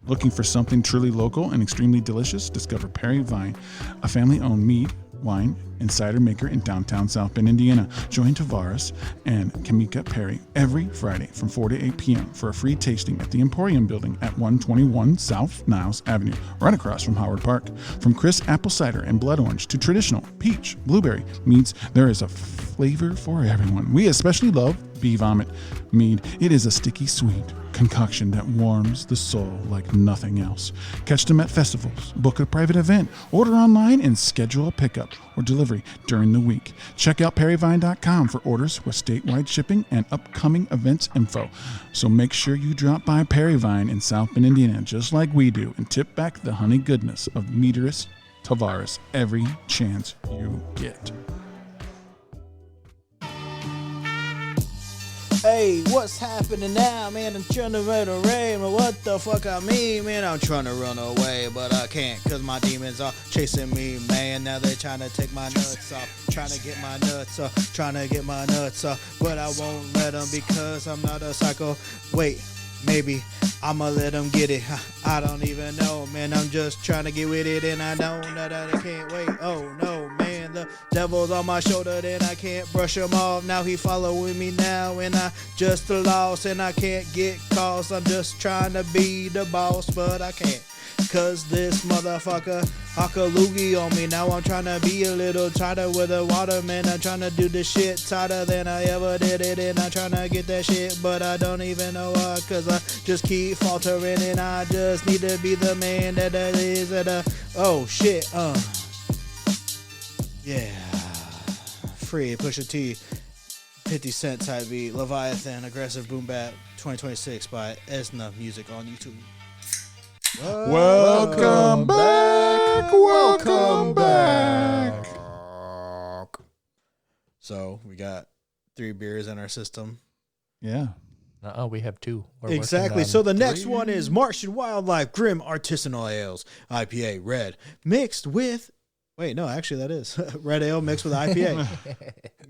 Looking for something truly local and extremely delicious? Discover Perry Vine, a family-owned mead, wine, and cider maker in downtown South Bend, Indiana. Join Tavares and Kamika Perry every Friday from 4 to 8 p.m. for a free tasting at the Emporium Building at 121 South Niles Avenue, right across from Howard Park. From crisp apple cider and blood orange to traditional peach, blueberry meads, there is a flavor for everyone. We especially love Bee Vomit mead. It is a sticky sweet concoction that warms the soul like nothing else. Catch them at festivals, book a private event, order online, and schedule a pickup or delivery during the week. Check out perryvine.com for orders with statewide shipping and upcoming events info. So make sure you drop by Perryvine in South Bend, Indiana, just like we do, and tip back the honey goodness of meaderous Tavares every chance you get. Hey, what's happening now, man? I'm trying to run away, but what the fuck I mean, man? I'm trying to run away, but I can't, cause my demons are chasing me, man. Now they're trying to take my nuts off, trying to get my nuts off, trying to get my nuts off, but I won't let them because I'm not a psycho. Wait, maybe I'ma let them get it. I don't even know, man. I'm just trying to get with it, and I know that I can't wait. Oh no, man, the devil's on my shoulder, then I can't brush him off. Now he following me now, and I just lost, and I can't get calls. I'm just trying to be the boss, but I can't. Cause this motherfucker haka-loogie on me. Now I'm trying to be a little tighter with the water, man. I'm trying to do the shit tighter than I ever did it, and I'm trying to get that shit, but I don't even know why. Cause I just keep faltering, and I just need to be the man that is at a oh shit. Yeah. Free Pusha T, 50 Cent type beat, Leviathan, Aggressive Boom Bap 2026 by Esna Music on YouTube. Welcome back. Welcome back. So we got 3 beers in our system. Yeah. We have 2. We're Exactly. working So on the next 3. one is Martian Wildlife Grimm Artisanal Ales IPA red mixed with. Wait, no, actually that is red ale mixed with IPA.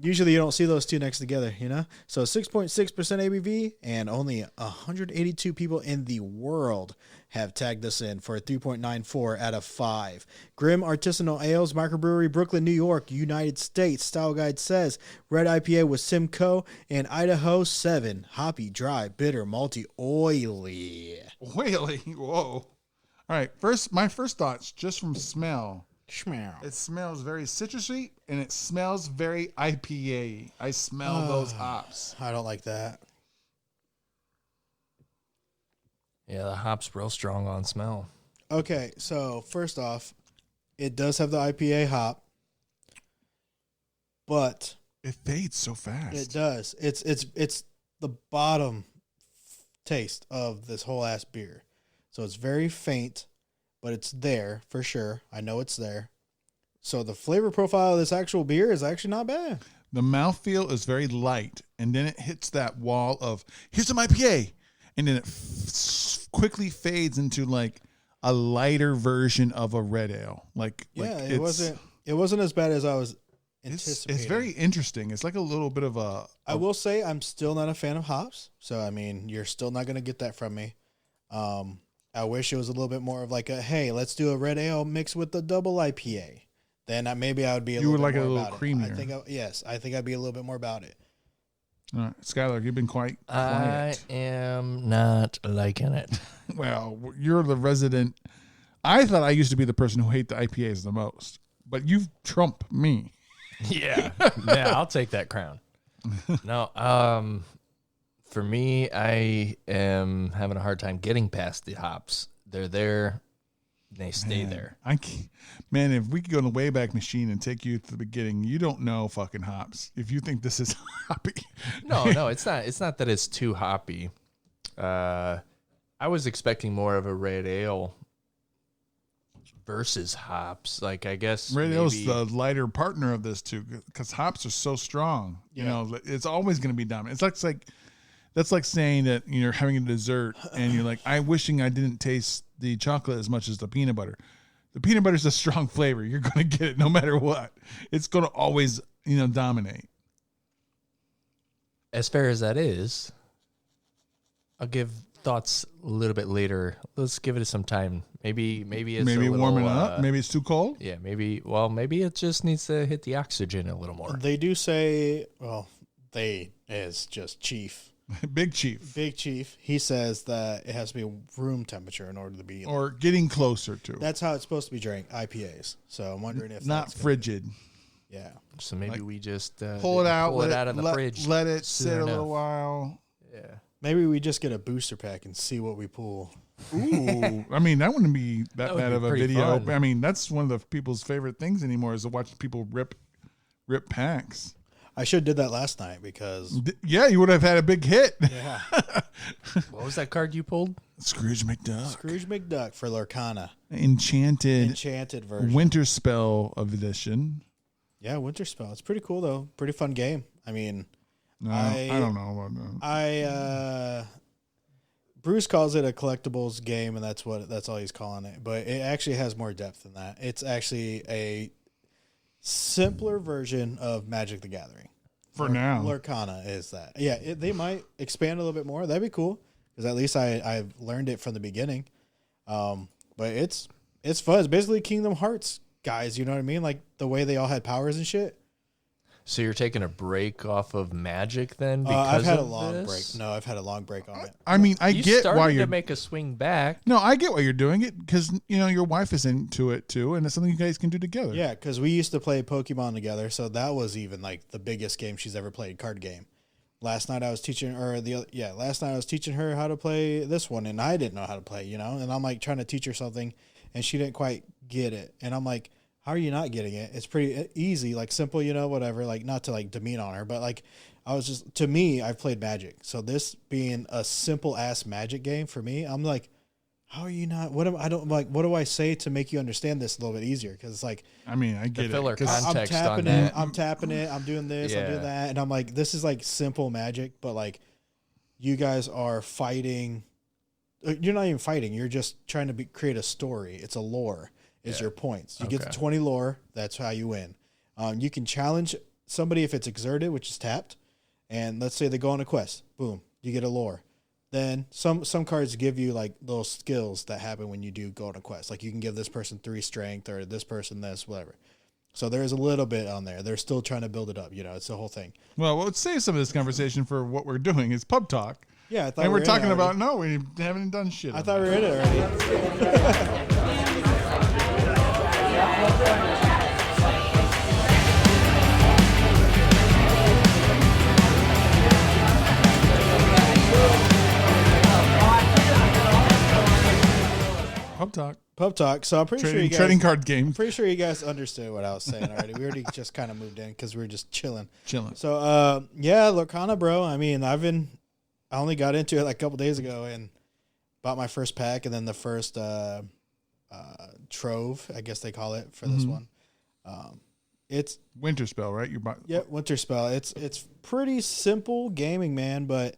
Usually you don't see those two next together, you know? So 6.6% ABV and only 182 people in the world have tagged us in for a 3.94 out of 5. Grimm Artisanal Ales, Microbrewery, Brooklyn, New York, United States. Style Guide says red IPA with Simcoe and Idaho 7. Hoppy, dry, bitter, malty, oily. Oily. Whoa. All right. My first thoughts just from smell. It smells very citrusy and it smells very IPA. I smell those hops. I don't like that. Yeah, the hop's real strong on smell. Okay, so first off, it does have the IPA hop, but It fades so fast. it does. It's the bottom taste of this whole ass beer. So it's very faint, but it's there for sure. I know it's there. So the flavor profile of this actual beer is actually not bad. The mouthfeel is very light, and then it hits that wall of, here's some IPA, and then it quickly fades into like a lighter version of a red ale. It wasn't as bad as I was anticipating. It's very interesting. It's like a little bit of a... I will say I'm still not a fan of hops. So, I mean, you're still not going to get that from me. I wish it was a little bit more of like a, hey, let's do a red ale mixed with the double IPA. Then maybe I would be a little bit more about it. Creamier. I think I'd be a little bit more about it. All right, Skyler, you've been quite I quiet. am not liking it. Well, you're the resident. I thought I used to be the person who hate the IPAs the most, but you've trumped me. Yeah. Yeah, I'll take that crown. No, for me, I am having a hard time getting past the hops. They're there. They stay there. Man, if we could go in the Wayback Machine and take you to the beginning, you don't know fucking hops. If you think this is hoppy. No, it's not. It's not that it's too hoppy. I was expecting more of a red ale versus hops. Like, I guess Red ale's the lighter partner of this too, because hops are so strong. Yeah. You know, it's always going to be dominant. It's like that's like saying that you're having a dessert and you're like, I'm wishing I didn't taste the chocolate as much as the peanut butter. The peanut butter is a strong flavor. You're going to get it no matter what. It's going to always, dominate. As fair as that is, I'll give thoughts a little bit later. Let's give it some time. Maybe it's Maybe a little, warming up. Maybe it's too cold. Yeah, maybe it just needs to hit the oxygen a little more. They do say, they is just Chief. Big Chief. Big Chief. He says that it has to be room temperature in order to be. Or getting closer to. That's how it's supposed to be drank, IPAs. So I'm wondering if not that's frigid. Yeah. So maybe we just pull it out, pull it out of the fridge. Let it soon sit a enough. little while. Yeah. Maybe we just get a booster pack and see what we pull. Ooh, I mean, that wouldn't be that would bad be of a pretty video. fun. I mean, that's one of the people's favorite things anymore is to watch people rip packs. I should have did that last night because Yeah, you would have had a big hit. yeah. What was that card you pulled? Scrooge McDuck. Scrooge McDuck for Lorcana. Enchanted Version. Winter Spell edition. Yeah, Winter Spell. It's pretty cool though. Pretty fun game. I mean, No, I don't know about that. Bruce calls it a collectibles game, and that's all he's calling it. But it actually has more depth than that. It's actually a simpler version of Magic the Gathering. For now. Lorcana is that. Yeah, they might expand a little bit more. That'd be cool because at least I've learned it from the beginning. But it's fun. It's basically Kingdom Hearts, guys. You know what I mean? Like the way they all had powers and shit. So you're taking a break off of Magic then? I've had a of long this? break. No, I've had a long break on it. I mean, I You get started why to you're make a swing back. No, I get why you're doing it because your wife is into it too, and it's something you guys can do together. Yeah, because we used to play Pokemon together, so that was even like the biggest game she's ever played, card game. Last night I was teaching her last night I was teaching her how to play this one, and I didn't know how to play, and I'm like trying to teach her something, and she didn't quite get it, and I'm like, how are you not getting it? It's pretty easy, like simple, whatever, like not to like demean on her, but like to me, I've played Magic, so this being a simple ass Magic game for me, I'm like, how are you not? What do I say to make you understand this a little bit easier? Because it's like, I mean, I get filler it. 'cause context on I'm that. tapping it. I'm doing this. I'm doing Yeah. that, and I'm like, this is like simple Magic, but like you guys are fighting. You're not even fighting. You're just trying to create a story. It's a lore is your points. You get to 20 lore. That's how you win. You can challenge somebody if it's exerted, which is tapped. And let's say they go on a quest. Boom. You get a lore. Then some cards give you like little skills that happen when you do go on a quest. Like you can give this person 3 strength or this person this, whatever. So there's a little bit on there. They're still trying to build it up. It's the whole thing. Well, let's save some of this conversation for what we're doing. It's pub talk. Yeah, I thought and we're talking about, no, we haven't done shit. I thought we were in it already. Pub talk. So I'm pretty sure you guys trading card game. Pretty sure you guys understood what I was saying already. We already just kind of moved in because we were just chilling. So Lorcana, bro. I mean, I only got into it like a couple days ago and bought my first pack and then the first trove, I guess they call it for this one. It's Winter Spell, right? Winter Spell. It's pretty simple gaming, man, but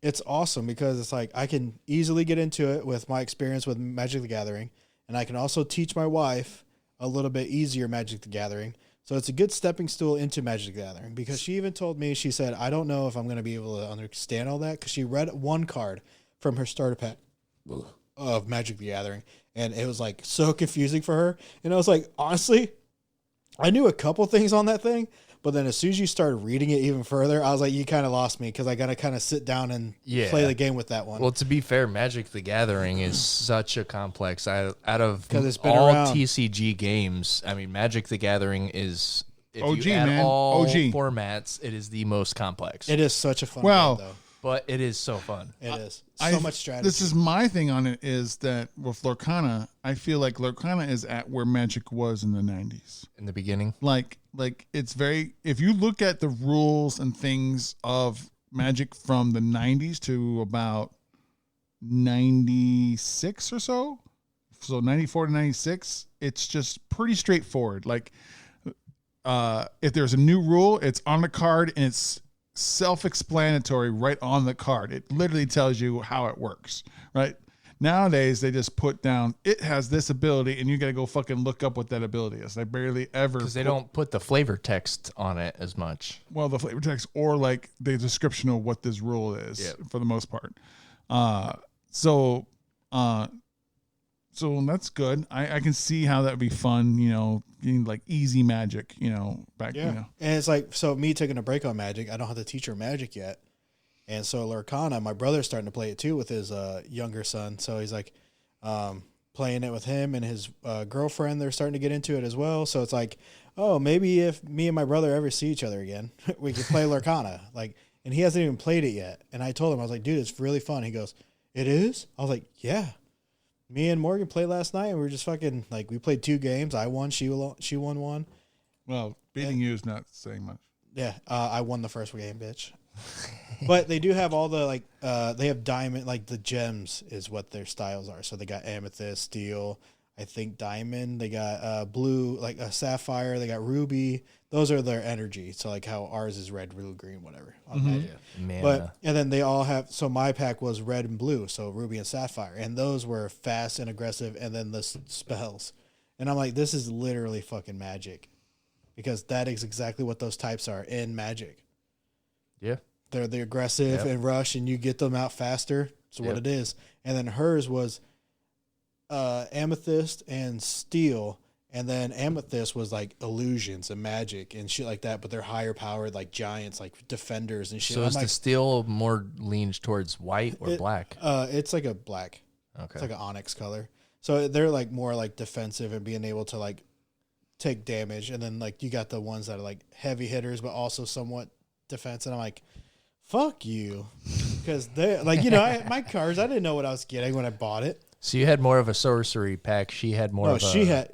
it's awesome because it's like I can easily get into it with my experience with Magic the Gathering, and I can also teach my wife a little bit easier Magic the Gathering. So it's a good stepping stool into Magic the Gathering because she even told me, she said, I don't know if I'm going to be able to understand all that because she read one card from her starter pack of Magic the Gathering, and it was like so confusing for her. And I was like, honestly, I knew a couple things on that thing, but then as soon as you started reading it even further, I was like, you kind of lost me because I got to kind of sit down and play the game with that one. Well, to be fair, Magic the Gathering is such a complex. Out of it's been all around. TCG games, I mean, Magic the Gathering is, if OG, you add man. all OG. formats, it is the most complex. It is such a fun game, though. But it is so fun. It is. So much strategy. This is my thing on it is that with Lorcana, I feel like Lorcana is at where Magic was in the 90s. In the beginning? Like it's very, if you look at the rules and things of Magic from the 90s to about 96 or so 94 to 96, it's just pretty straightforward. Like if there's a new rule, it's on the card and it's self-explanatory right on the card. It literally tells you how it works, right? Nowadays, they just put down, it has this ability, and you got to go fucking look up what that ability is. I barely ever... Because they don't put the flavor text on it as much. Well, the flavor text or like the description of what this rule is for the most part. So that's good. I can see how that would be fun, getting like easy Magic, back. And it's like, so me taking a break on Magic, I don't have to teach her Magic yet. And so Lorcana, my brother's starting to play it too with his younger son. So he's like playing it with him and his girlfriend. They're starting to get into it as well. So it's like, oh, maybe if me and my brother ever see each other again, we could play Lorcana. And he hasn't even played it yet. And I told him, I was like, dude, it's really fun. He goes, it is? I was like, yeah. Me and Morgan played last night, and we were just fucking, we played 2 games. I won, she won 1. Well, beating you is not saying much. Yeah, I won the first game, bitch. But they do have all the, they have diamond, the gems is what their styles are. So they got amethyst, steel, I think diamond. They got blue, a sapphire. They got ruby. Those are their energy. So, how ours is red, blue, green, whatever. On Magic. And then they all have, so my pack was red and blue, so ruby and sapphire. And those were fast and aggressive, and then the spells. And I'm like, this is literally fucking Magic. Because that is exactly what those types are in Magic. Yeah. They're the aggressive and rush, and you get them out faster. That's what it is. And then hers was amethyst and steel. And then amethyst was illusions and magic and shit like that, but they're higher powered, giants, defenders and shit. So is the steel more leans towards white or black? It's a black. Okay. It's an onyx color. So they're more defensive and being able to take damage. And then you got the ones that are heavy hitters, but also somewhat defense. And I'm like, fuck you. Because they're my cards, I didn't know what I was getting when I bought it. So you had more of a sorcery pack. She had more of a... she had...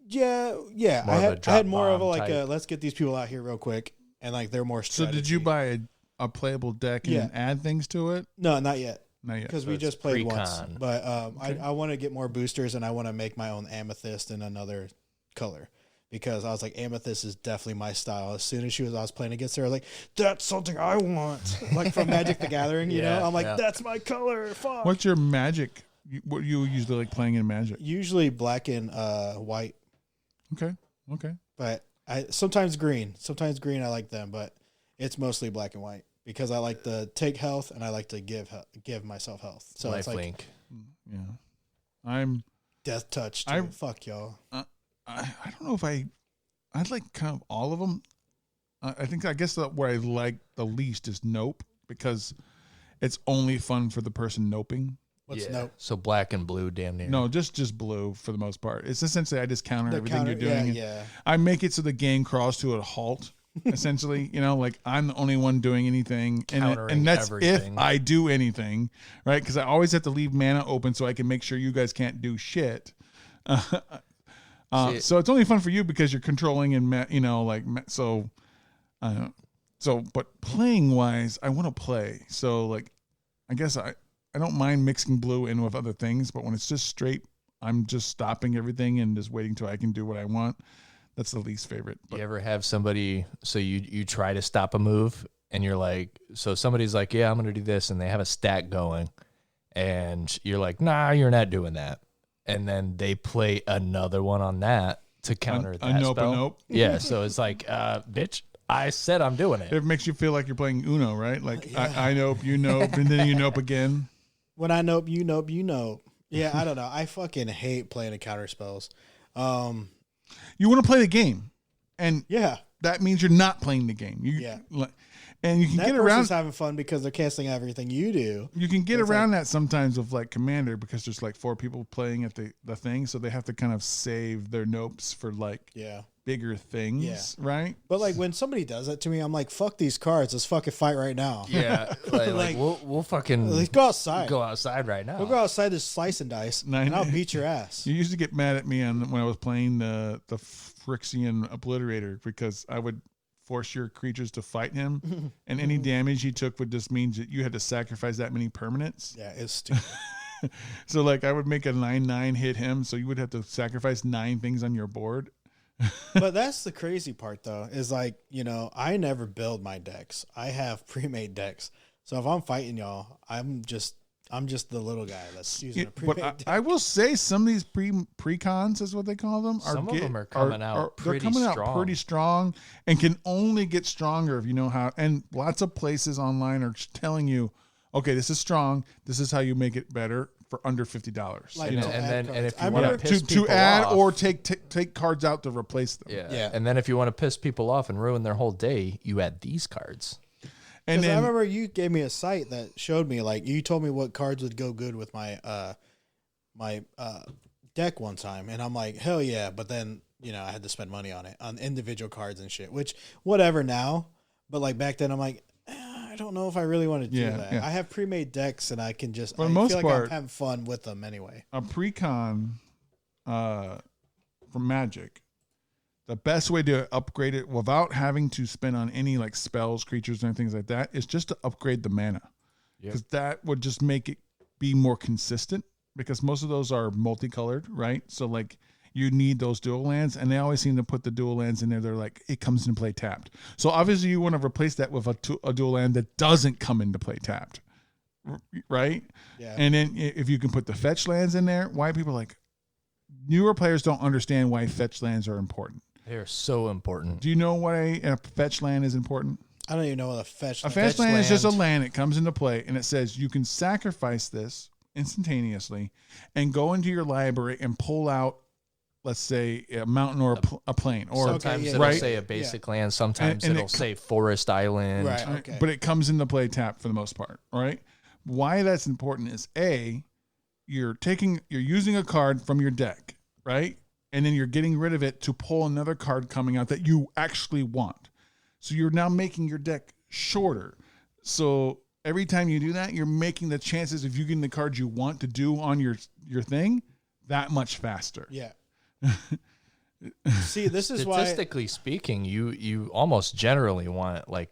Yeah. I had more of a let's get these people out here real quick, and they're more strategy. So did you buy a playable deck and add things to it? No, not yet. Not yet. Because we just played once. But I want to get more boosters, and I want to make my own amethyst in another color. because I was like, Amethyst is definitely my style. As soon as I was playing against her, I was like, that's something I want. Like from Magic the Gathering, you know? I'm like, that's my color. Fuck. What's your Magic? What you usually like playing in Magic? Usually black and white. Okay. But sometimes green. Sometimes green, I like them, but it's mostly black and white because I like to take health and I like to give myself health. So Life it's like, Link. Yeah. I'm Death Touch too. Fuck y'all. I don't know if I like kind of all of them. I guess what I like the least is Nope, because it's only fun for the person noping. What's Nope? So black and blue, damn near. No, just blue for the most part. It's essentially I just counter everything you're doing. Yeah. I make it so the game crawls to a halt. Essentially, like I'm the only one doing anything, and that's everything. if I do anything, right? Because I always have to leave mana open so I can make sure you guys can't do shit. So it's only fun for you because you're controlling and so. But playing wise, I want to play. So like, I guess I don't mind mixing blue in with other things, but when it's just straight, I'm just stopping everything and just waiting till I can do what I want. That's the least favorite. But. You ever have somebody, so you try to stop a move and you're like, so somebody's like, yeah, I'm going to do this. And they have a stack going and you're like, nah, you're not doing that. And then they play another one on that to counter that spell. Nope. Yeah. So it's like, bitch, I said I'm doing it. It makes you feel like you're playing Uno, right? Like I nope, you nope, and then you nope again. When I nope, you nope, you nope. Yeah, I don't know. I fucking hate playing the counter spells. You want to play the game, and yeah, that means you're not playing the game. And you can get around having fun because they're canceling everything you do. You can get around that sometimes with like Commander because there's like 4 people playing at the thing, so they have to kind of save their nopes for like bigger things, right? But like when somebody does that to me, I'm like, fuck these cards. Let's fucking fight right now. Yeah, like we'll fucking let's go outside. Go outside right now. We'll go outside to slice and dice, and I'll beat your ass. You used to get mad at me when I was playing the Phyrexian Obliterator because I would force your creatures to fight him, and any damage he took would just mean that you had to sacrifice that many permanents. Yeah, it's stupid. So like I would make a 9/9 hit him, so you would have to sacrifice 9 things on your board. But that's the crazy part though, is like, I never build my decks. I have pre-made decks. So if I'm fighting y'all, I'm just the little guy that's using a pre-made deck. I will say some of these pre-cons is what they call them. Some of them are coming out pretty strong and can only get stronger if you know how. And lots of places online are telling you, okay, this is strong. This is how you make it better for under $50. Like, and if you want to piss to people add off, or take cards out to replace them. Yeah. And then if you want to piss people off and ruin their whole day, you add these cards. And I remember you gave me a site that showed me, like, you told me what cards would go good with my deck one time, and I'm like, hell yeah! But then I had to spend money on it, on individual cards and shit. Which whatever now, but like back then, I'm like, I don't know if I really want to do that. Yeah. I have pre-made decks, and I can just for the most feel part, like I'm having fun with them anyway. A pre-con from Magic. The best way to upgrade it without having to spend on any like spells, creatures, and things like that is just to upgrade the mana. Because that would just make it be more consistent because most of those are multicolored, right? So like you need those dual lands, and they always seem to put the dual lands in there. They're like, it comes into play tapped. So obviously you want to replace that with a dual land that doesn't come into play tapped, right? Yeah. And then if you can put the fetch lands in there, why people like newer players don't understand why fetch lands are important. They're so important. Do you know why a fetch land is important? I don't even know what a fetch land is. A fetch land is just a land. It comes into play, and it says you can sacrifice this instantaneously and go into your library and pull out, let's say, a mountain or a plain. Or sometimes it'll say a basic land. Sometimes it'll say forest island. Right, okay. But it comes into play tapped for the most part, all right? Why that's important is, A, you're using a card from your deck, right? And then you're getting rid of it to pull another card coming out that you actually want. So you're now making your deck shorter. So every time you do that, you're making the chances of you getting the cards you want to do on your thing that much faster. Yeah. See, this is why statistically speaking, you almost generally want like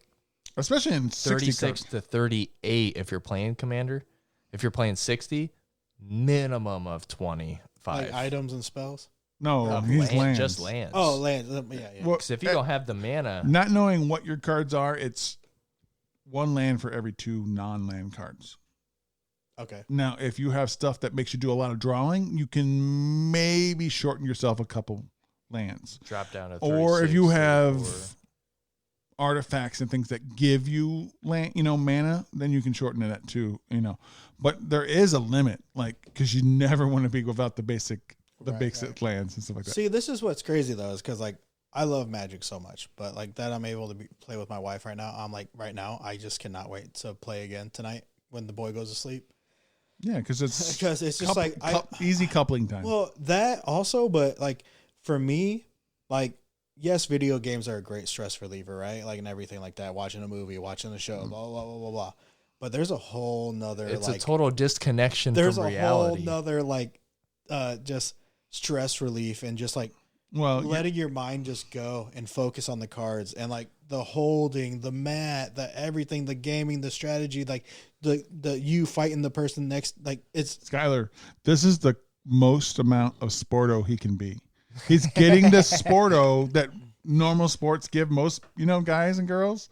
especially in 36 to 38 if you're playing Commander. If you're playing 60, minimum of 25. like items and spells. No, he's lands. Just lands. Oh, lands. Yeah. Well, Because if you don't have the mana, not knowing what your cards are, it's 1 land for every 2 non-land cards. Okay. Now, if you have stuff that makes you do a lot of drawing, you can maybe shorten yourself a couple lands. drop down to or if 36 you or- have artifacts and things that give you land, mana, then you can shorten it at 2, But there is a limit, because you never want to be without the basic lands and stuff like that. See, this is what's crazy though, is because I love Magic so much, but that I'm able to play with my wife right now. I'm right now, I just cannot wait to play again tonight when the boy goes to sleep. Yeah, because it's just easy coupling time. Well, that also, but for me, yes, video games are a great stress reliever, right? And everything like that, watching a movie, watching a show, blah, blah, blah, blah, blah. But there's a whole nother, It's a total disconnection there's from a reality. whole nother, just stress relief and just letting your mind just go and focus on the cards and the holding, the mat, the everything, the gaming, the strategy, the you fighting the person next, it's Skyler, this is the most amount of Sporto he can be. He's getting the Sporto that normal sports give most, guys and girls.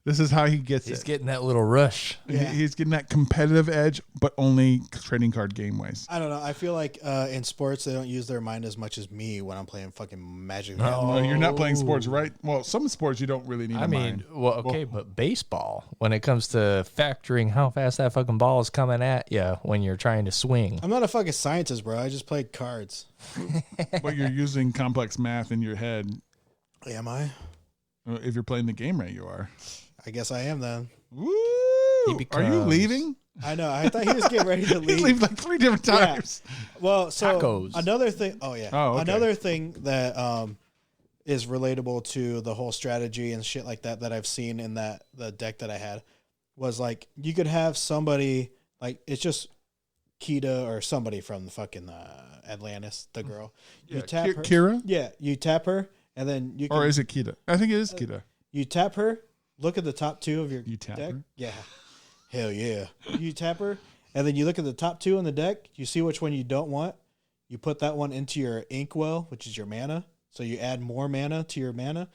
This is how he gets He's it. getting that little rush. Yeah. He's getting that competitive edge, but only trading card game ways. I don't know. I feel like in sports they don't use their mind as much as me when I'm playing fucking Magic. No, you're not playing sports, right? Well, some sports you don't really need a mind. But baseball, when it comes to factoring how fast that fucking ball is coming at you when you're trying to swing. I'm not a fucking scientist, bro. I just play cards. But you're using complex math in your head. Am I? If you're playing the game right, you are. I guess I am then. Woo! Are you becomes- leaving? I know. I thought he was getting ready to He leave. leaves 3 different times. Well, so Tacos. another thing. Oh yeah. Oh, okay. Another thing that is relatable to the whole strategy and shit like that I've seen in the deck that I had was you could have somebody it's just Kita or somebody from the fucking Atlantis, the girl. You tap her. Kira? Yeah, you tap her and then you can, Or is it Kita? I think it is Kita. you tap her. Look at the top 2 of your You tap deck. her? Yeah. Hell yeah. You tap her, and then you look at the top 2 on the deck. You see which one you don't want. You put that one into your inkwell, which is your mana. So you add more mana to your mana.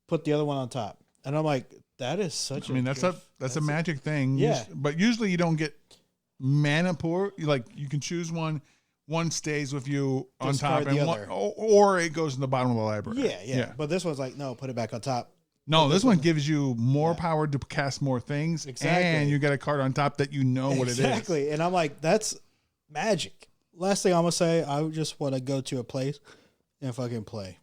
Put the other one on top. And I'm like, that is such That's a magic thing. Yeah. But usually you don't get mana poor. You can choose one. One stays with you on Discard top, the and other. or it goes in the bottom of the library. Yeah. But this one's no, put it back on top. No, this one gives you more power to cast more things. Exactly. And you get a card on top that what it is. Exactly. And I'm like, that's magic. Last thing I'm going to say, I just want to go to a place and fucking play.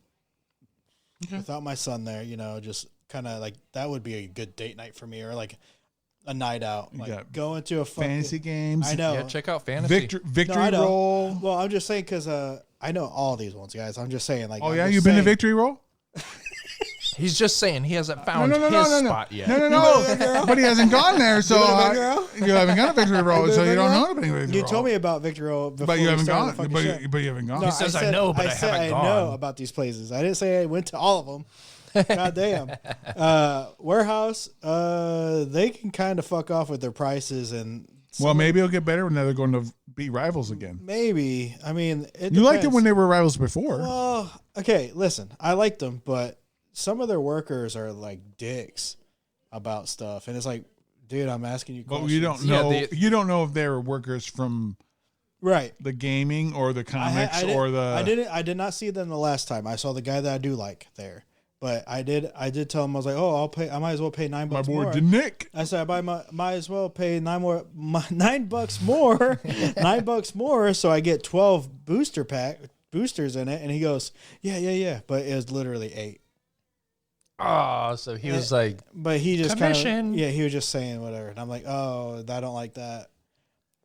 Okay. Without my son there, just kind of that would be a good date night for me, or a night out. Go into a Fantasy games. I know. Yeah, check out fantasy. Victory I know. roll. Well, I'm just saying because I know all these ones, guys. I'm just saying. Oh, yeah? You've been to Victory Roll? He's just saying he hasn't found his spot yet. No. But he hasn't gone there, so you haven't gone to Victory Roll, so you don't know about Victory Roll. You told me about Victory Roll before. But you haven't started gone. the fucking show. But you haven't gone. No, He says, I know, but I haven't I gone. know about these places. I didn't say I went to all of them. God damn. Warehouse, they can kind of fuck off with their prices. Well, maybe it'll get better when they're going to be rivals again. Maybe. I mean, You liked it when they were rivals before. Well, okay, listen. I liked them, but some of their workers are dicks about stuff. And it's dude, I'm asking you questions. But you don't know. You don't know if they're workers from right the gaming or the comics or the. I did not see them the last time. I saw the guy that I do like there. But I did tell him, I was like, oh, I'll pay. I might as well pay $9 My boy more. Nick. I said, might as well pay $9 more, $9 more, $9 more, so I get 12 boosters in it. And he goes, yeah. But it was literally 8. Oh, so he was but he just commission. he was just saying whatever. And I'm like, oh, I don't like that.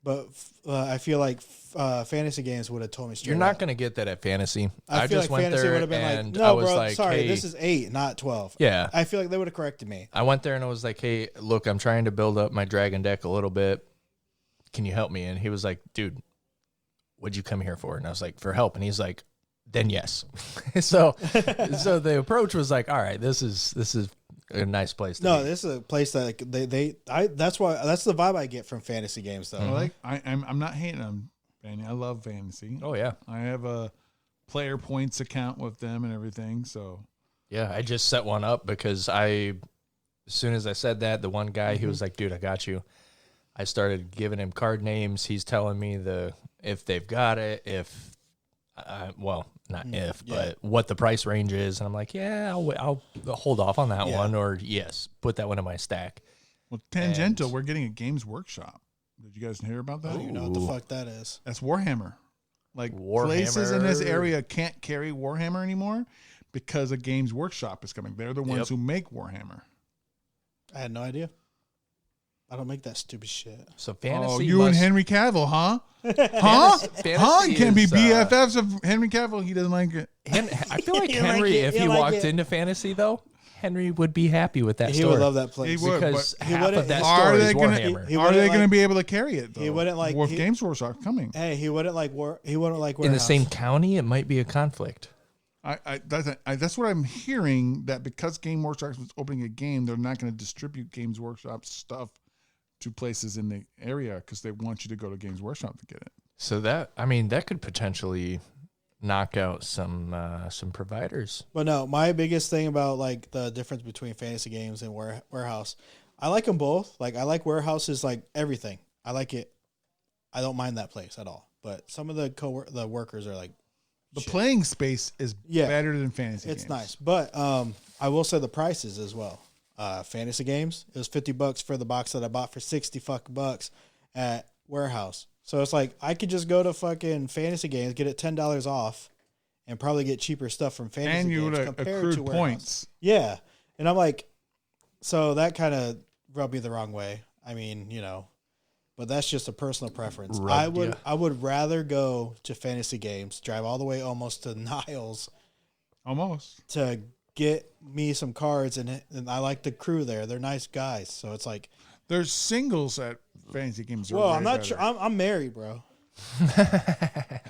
But I feel like fantasy games would have told me straight You're not up. going to get that at fantasy. I feel just like went fantasy there would have been and no, I was bro, like, sorry, hey, this is 8, not 12. Yeah. I feel like they would have corrected me. I went there and I was like, hey, look, I'm trying to build up my dragon deck a little bit. Can you help me? And he was like, dude, what'd you come here for? And I was like, for help. And he's like, then yes. so the approach was like, all right, this is a nice place to be. This is a place that that's the vibe I get from fantasy games though. I'm not hating on fantasy. I love fantasy. Oh yeah. I have a player points account with them and everything. So Yeah, I just set one up because as soon as I said that, the one guy, he was like, dude, I got you. I started giving him card names. He's telling me if they've got it, but what the price range is. And I'm like, yeah, I'll hold off on that one, or yes, put that one in my stack. Well, tangential, we're getting a Games Workshop. Did you guys hear about that? I don't even know what the fuck that is. That's Warhammer. Like Warhammer. Places in this area can't carry Warhammer anymore because a Games Workshop is coming. They're the ones who make Warhammer. I had no idea. I don't make that stupid shit. So fantasy. And Henry Cavill, huh? Huh? You can't be BFFs of Henry Cavill. He doesn't like it. I feel like Henry, if he walked into fantasy, though, Henry would be happy with that He story. would love that place. He would, because but half of that are story they is gonna- Warhammer. Are they going to be able to carry it, though? He wouldn't like- With Games Workshop coming. Hey, he wouldn't like Warehouse. In the same county, it might be a conflict. That's what I'm hearing, that because Game Workshop is opening a game, they're not going to distribute Games Workshop stuff to places in the area because they want you to go to Games Workshop to get it. So that could potentially knock out some providers. But no, my biggest thing about like the difference between fantasy games and Warehouse, I like them both. Like I like Warehouse is like everything. I like it. I don't mind that place at all. But some of the workers are like, The playing space is better than fantasy games. It's nice. But I will say the prices as well. Fantasy games, it was $50 for the box that I bought for $60 at Warehouse. So it's like I could just go to fucking fantasy games, get it $10 off, and probably get cheaper stuff from fantasy and you games would compared accrued to Warehouse. points. Yeah, and I'm like, so that kind of rubbed me the wrong way. I mean, but that's just a personal preference. I would rather go to fantasy games, drive all the way almost to Niles, to get me some cards, and I like the crew there. They're nice guys, so it's like there's singles at fantasy games. Well, I'm not sure. I'm married, bro.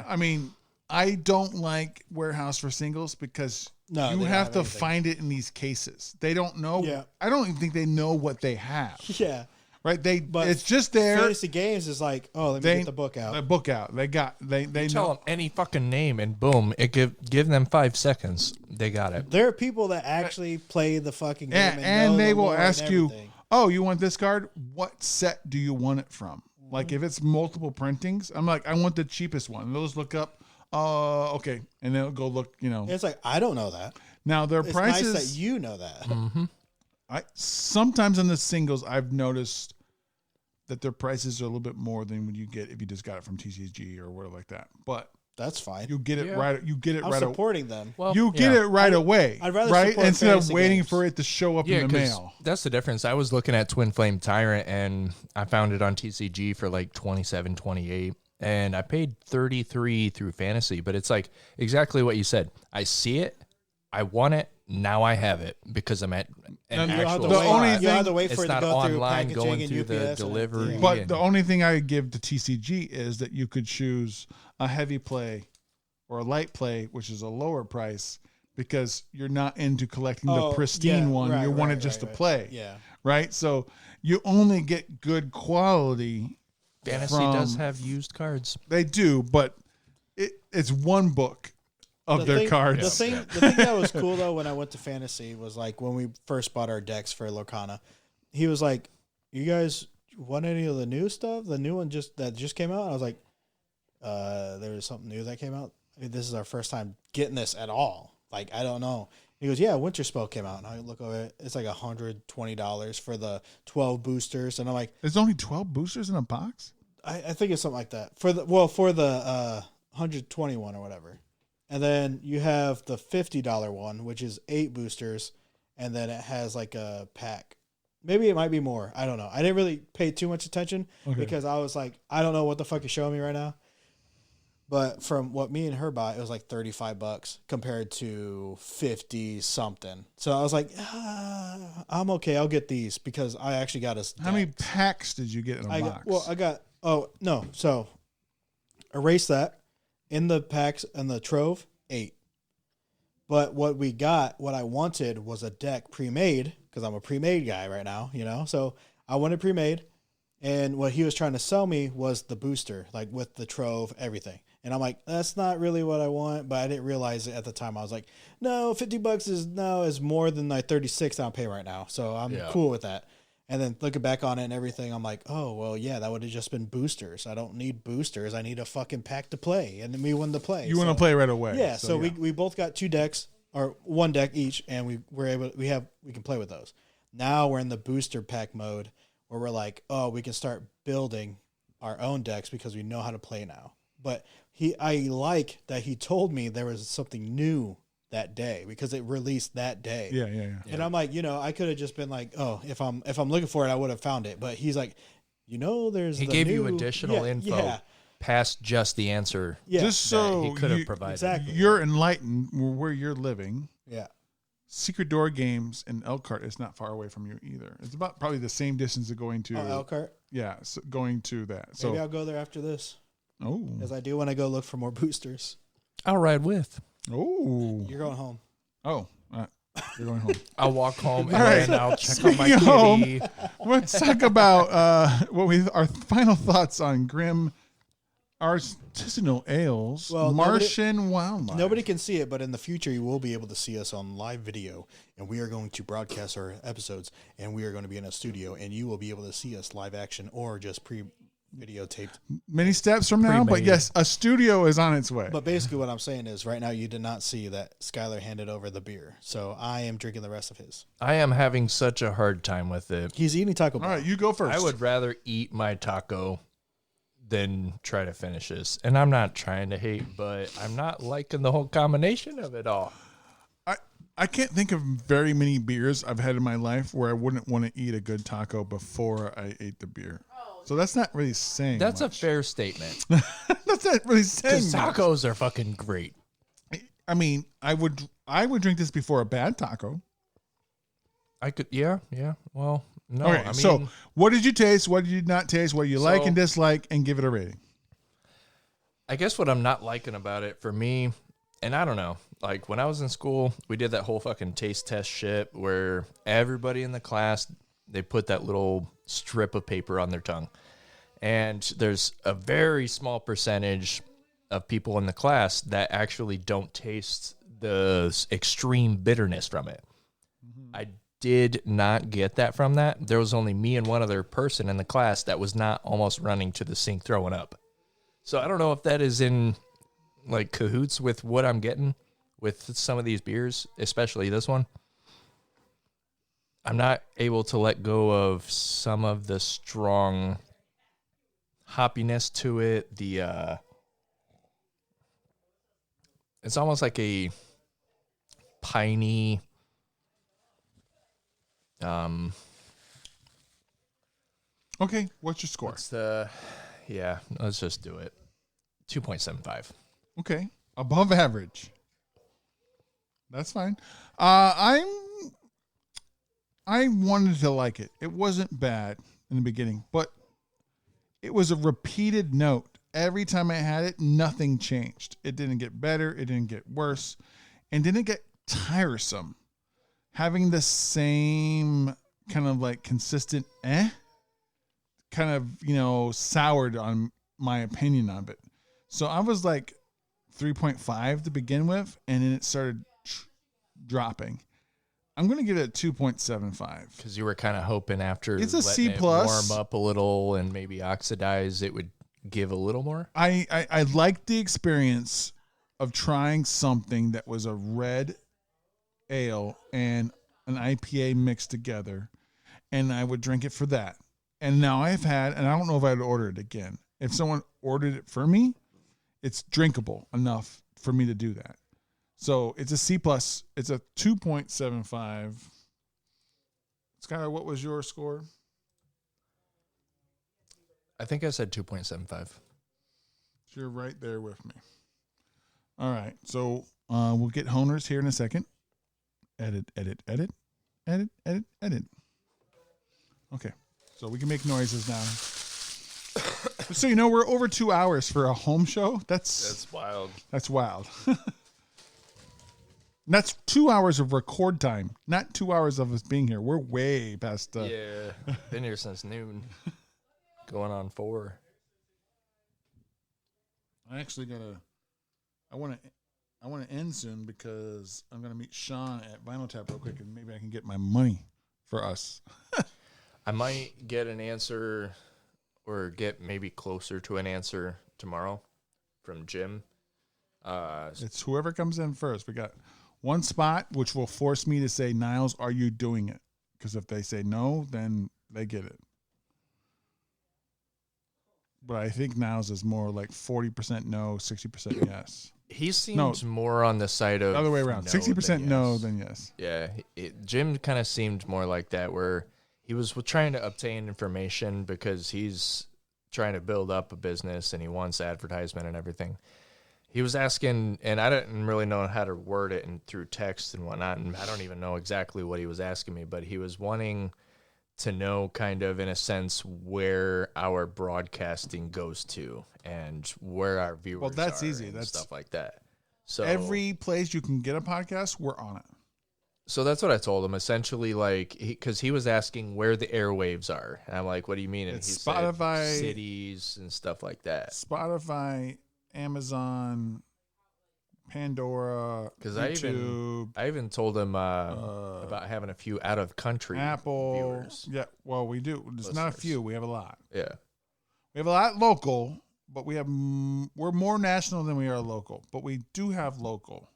I mean, I don't like Warehouse for singles because you have to find it in these cases. They don't know. Yeah. I don't even think they know what they have. Yeah. Right. It's just there. Fantasy games is like, let me get the book out. The book out. They Tell them any fucking name and boom, it give them 5 seconds. They got it. There are people that actually play the fucking game and they will ask you, "Oh, you want this card? What set do you want it from?" Like if it's multiple printings, I'm like, I want the cheapest one. And they'll just look up. Okay, and they'll go look. It's like I don't know that. Now their prices. Nice that you know that. Mm-hmm. Sometimes in the singles, I've noticed that their prices are a little bit more than when you get if you just got it from TCG or whatever like that. But that's fine. You get it right. You get it I'm right. supporting them. Well, you get it right away. I'd rather right support instead of fantasy waiting games. for it to show up in the mail. That's the difference. I was looking at Twin Flame Tyrant and I found it on TCG for like $27, $28. And I paid $33 through fantasy, but it's like exactly what you said. I see it, I want it, now I have it because I'm at an actual spot. You have to wait for it's it to not go through online packaging going and through the UPS delivery. But the only thing I give to TCG is that you could choose a heavy play or a light play, which is a lower price because you're not into collecting the pristine one. You want it just to play. Yeah. Right? So you only get good quality. Fantasy does have used cards. They do, but it's one book of their cards. The thing that was cool though when I went to Fantasy was like when we first bought our decks for Lorcana, he was like, "You guys want any of the new stuff? The new one that just came out?" And I was like, "There was something new that came out. I mean, this is our first time getting this at all. Like, I don't know." He goes, "Yeah, Winter Spell came out," and I look over it. It's like $120 for the 12 boosters, and I'm like, "There's only 12 boosters in a box." I think it's something like that for the 121 or whatever. And then you have the $50 one, which is 8 boosters, and then it has like a pack. Maybe it might be more. I don't know. I didn't really pay too much attention because I was like, I don't know what the fuck you're showing me right now. But from what me and her bought, it was like $35 compared to 50 something. So I was like, I'm okay. I'll get these because I actually got us. How many packs did you get in a box? So erase that. In the packs and the trove, 8. But what I wanted was a deck pre-made because I'm a pre-made guy right now, So I wanted pre-made, And what he was trying to sell me was the booster, like with the trove, everything. And I'm like, that's not really what I want, but I didn't realize it at the time. I was like, no, $50 is more than like 36 I'll pay right now. So I'm cool with that. And then looking back on it and everything, I'm like, oh, well, yeah, that would have just been boosters. I don't need boosters. I need a fucking pack to play. And then we won the play. You want to play right away. Yeah. So we both got 2 decks or 1 deck each, and we can play with those. Now we're in the booster pack mode where we're like, oh, we can start building our own decks because we know how to play now. But I like that he told me there was something new that day because it released that day. Yeah. And I'm like, I could have just been like, oh, if I'm looking for it, I would have found it. But he's like, there's he gave you additional info past just the answer. Yeah. Just so he could have provided. Exactly. You're enlightened where you're living. Yeah. Secret Door Games in Elkhart is not far away from you either. It's about probably the same distance of going to Elkhart. Yeah, so going to that. So maybe I'll go there after this. Oh, because I do want to go look for more boosters. I'll ride with. Oh, you're going home. Oh, you're going home. I'll walk home and right. then I'll check Speaking on my home, kitty. Let's talk about our final thoughts on Grimm Artisanal Ales, Martian Wildlife. Nobody can see it, but in the future you will be able to see us on live video, and we are going to broadcast our episodes, and we are going to be in a studio, and you will be able to see us live action or just videotaped. Many steps from now, but yes, a studio is on its way. But basically what I'm saying is right now you did not see that Skyler handed over the beer. So I am drinking the rest of his. I am having such a hard time with it. He's eating Taco Bell. All right, you go first. I would rather eat my taco than try to finish this. And I'm not trying to hate, but I'm not liking the whole combination of it all. I can't think of very many beers I've had in my life where I wouldn't want to eat a good taco before I ate the beer. So that's not really saying That's much. a fair statement. That's not really saying much. Tacos are fucking great. I mean, I would drink this before a bad taco. I could, yeah. Well, no. Okay, I mean, so what did you taste? What did you not taste? What do you like and dislike? And give it a rating. I guess what I'm not liking about it for me, and I don't know, like when I was in school, we did that whole fucking taste test shit where everybody in the class, they put that little strip of paper on their tongue. And there's a very small percentage of people in the class that actually don't taste the extreme bitterness from it. Mm-hmm. I did not get that from that. There was only me and one other person in the class that was not almost running to the sink throwing up. So I don't know if that is in like cahoots with what I'm getting with some of these beers, especially this one. I'm not able to let go of some of the strong hoppiness to it. It's almost like a piney, Okay, what's your score? Let's just do it. 2.75. Okay, above average. That's fine. I wanted to like it. It wasn't bad in the beginning, but it was a repeated note. Every time I had it, nothing changed. It didn't get better. It didn't get worse, and didn't get tiresome. Having the same kind of like consistent kind of, soured on my opinion of it. So I was like 3.5 to begin with, and then it started dropping. I'm going to give it a 2.75. Because you were kind of hoping after it's a C+. Warm up a little and maybe oxidize, it would give a little more. I liked the experience of trying something that was a red ale and an IPA mixed together, and I would drink it for that. And now I've had, and I don't know if I'd order it again. If someone ordered it for me, it's drinkable enough for me to do that. So it's a C+. It's a 2.75. Skyler, what was your score? I think I said 2.75. So you're right there with me. All right. So we'll get Honers here in a second. Edit. Okay. So we can make noises now. So, we're over 2 hours for a home show. That's wild. That's wild. That's 2 hours of record time, not 2 hours of us being here. We're way past. Yeah, been here since noon. Going on 4. I actually I want to end soon because I'm gonna meet Sean at Vinyl Tap real quick, and maybe I can get my money for us. I might get an answer or get maybe closer to an answer tomorrow from Jim. It's whoever comes in first. We got one spot, which will force me to say, Niles, are you doing it? Because if they say no, then they get it. But I think Niles is more like 40% no, 60% yes. He seems more on the side of the other way around. 60% no than yes. Yeah, Jim kind of seemed more like that, where he was trying to obtain information because he's trying to build up a business and he wants advertisement and everything. He was asking, and I didn't really know how to word it and through text and whatnot, and I don't even know exactly what he was asking me, but he was wanting to know kind of in a sense where our broadcasting goes to and where our viewers that's are easy. And that's stuff like that. So every place you can get a podcast, we're on it. So that's what I told him, essentially, like, because he was asking where the airwaves are. And I'm like, what do you mean? And It's he Spotify, said cities and stuff like that. Spotify, Amazon, Pandora, Because YouTube, I even told him about having a few out of country Apple. viewers. Yeah, well, we do. It's not a few. We have a lot. Yeah. We have a lot local, but we're more national than we are local. But we do have local.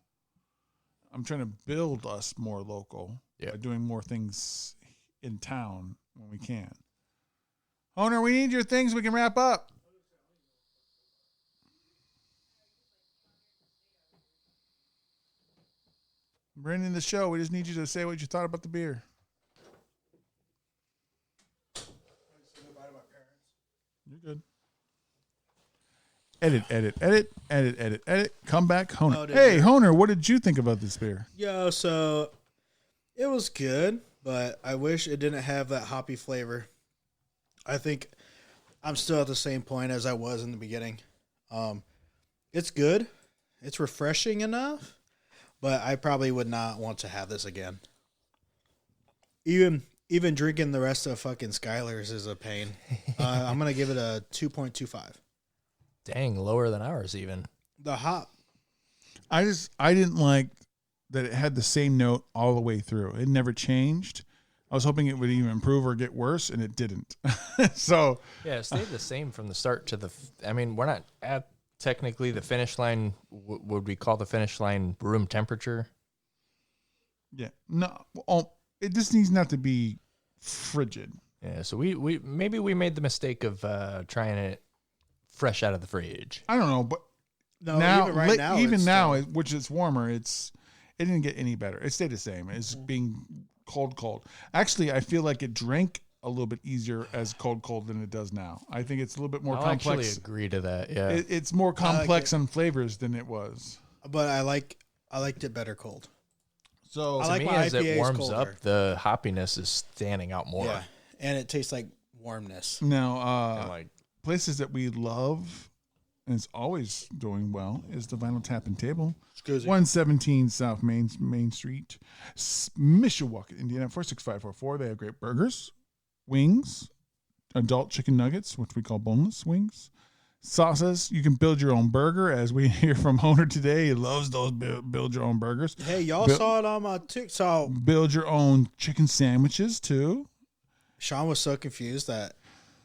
I'm trying to build us more local by doing more things in town when we can. Owner, we need your things. We can wrap up. We're ending the show. We just need you to say what you thought about the beer. You're good. Edit. Come back, Honer. Oh, hey, Honer, what did you think about this beer? Yo, so it was good, but I wish it didn't have that hoppy flavor. I think I'm still at the same point as I was in the beginning. It's good. It's refreshing enough, but I probably would not want to have this again. Even drinking the rest of fucking Skyler's is a pain. I'm going to give it a 2.25. Dang, lower than ours even. The hop. I didn't like that it had the same note all the way through. It never changed. I was hoping it would even improve or get worse, and it didn't. So yeah, it stayed the same from the start to the. I mean, we're not at technically the finish line. Would we call the finish line room temperature? Yeah, no. It just needs not to be frigid. Yeah, so we maybe we made the mistake of trying it fresh out of the fridge. I don't know, but No, now, even now, which is warmer, it didn't get any better. It stayed the same. It's being cold. Actually, I feel like it drank a little bit easier as cold than it does now. I think it's a little bit more complex. I actually agree to that. Yeah, it's more complex on flavors than it was. But I liked it better cold. So I like to me, my as it IPAs warms colder. up, the hoppiness is standing out more. Yeah, and it tastes like warmness. Now, And like places that we love and it's always doing well is the Vinyl Tap and Table. 117 South Main Street, Mishawaka, Indiana, 46544. They have great burgers, wings, adult chicken nuggets, which we call boneless wings, sauces. You can build your own burger, as we hear from Honer today. He loves those build your own burgers. Hey, y'all saw it on my TikTok. Build your own chicken sandwiches, too. Sean was so confused that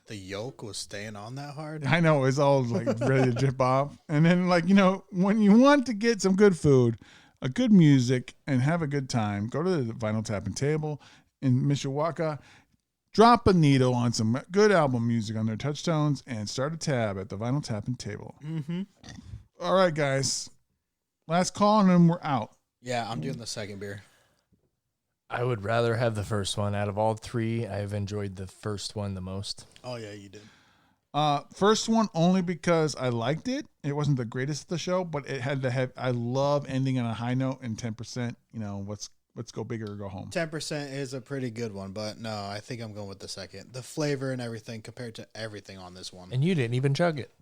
the yolk was staying on that hard. I know, it's all like ready to drip off. And then, like, you know, when you want to get some good food, a good music, and have a good time, go to the Vinyl Tap and Table in Mishawaka. Drop a needle on some good album music on their touchstones and start a tab at the Vinyl Tap and Table. Mm-hmm. All right, guys. Last call, and then we're out. Yeah, I'm doing the second beer. I would rather have the first one. Out of all three, I've enjoyed the first one the most. Oh, yeah, you did. First one only because I liked it. It wasn't the greatest of the show, but it had to have. I love ending on a high note, and 10%. You know, let's go bigger or go home. 10% is a pretty good one, but no, I think I'm going with the second. The flavor and everything compared to everything on this one. And you didn't even chug it.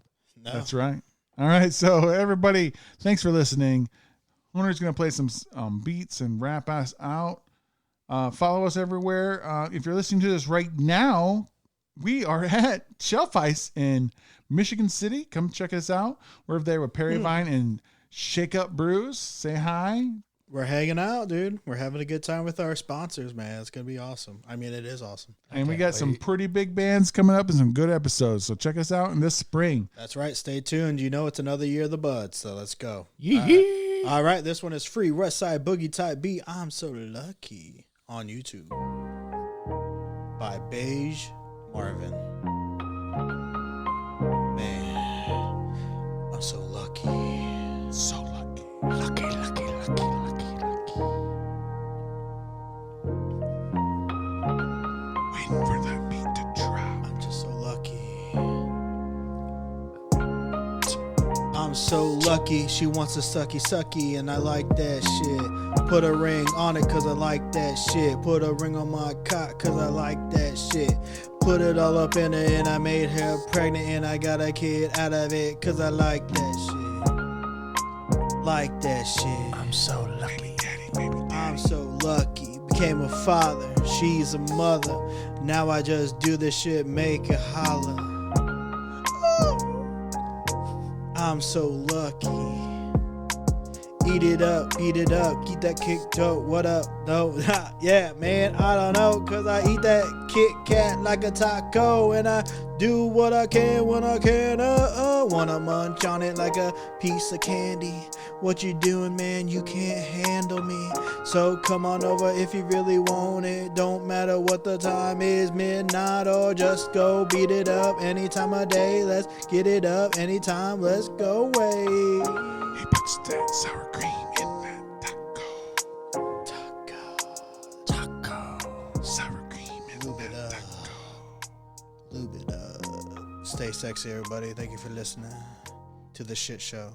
No. That's right. All right, so everybody, thanks for listening. Honer's going to play some beats and wrap us out. Follow us everywhere. If you're listening to this right now, we are at Shelf Ice in Michigan City. Come check us out. We're there with Perry Vine and Shake Up Brews. Say hi. We're hanging out, dude. We're having a good time with our sponsors, man. It's going to be awesome. I mean, it is awesome. And we got some pretty big bands coming up and some good episodes. So check us out in this spring. That's right. Stay tuned. You know it's another year of the bud, so let's go. Yee-hee. All right. This one is free. West Side Boogie Type B. I'm So Lucky on YouTube by Beige Marvin. Man, I'm so lucky. So lucky. Lucky, lucky, lucky, lucky, lucky. Waiting for that beat to drop. I'm just so lucky. I'm so lucky. She wants a sucky sucky, and I like that shit. Put a ring on it cause I like that shit. Put a ring on my cock cause I like that shit. Put it all up in her and I made her pregnant and I got a kid out of it cause I like that shit. Like that shit. I'm so lucky. I'm so lucky. Became a father. She's a mother. Now I just do this shit, make it holler. I'm so lucky. Eat it up, keep that kick dope. What up? No, yeah, man, I don't know, cause I eat that Kit Kat like a taco, and I do what I can when I can. Wanna munch on it like a piece of candy. What you doing, man? You can't handle me. So come on over if you really want it. Don't matter what the time is, midnight or just go beat it up any time of day. Let's get it up anytime. Let's go away. He puts that sour cream in that taco. Sour cream in that taco. Lube it up. Stay sexy, everybody. Thank you for listening to the shit show.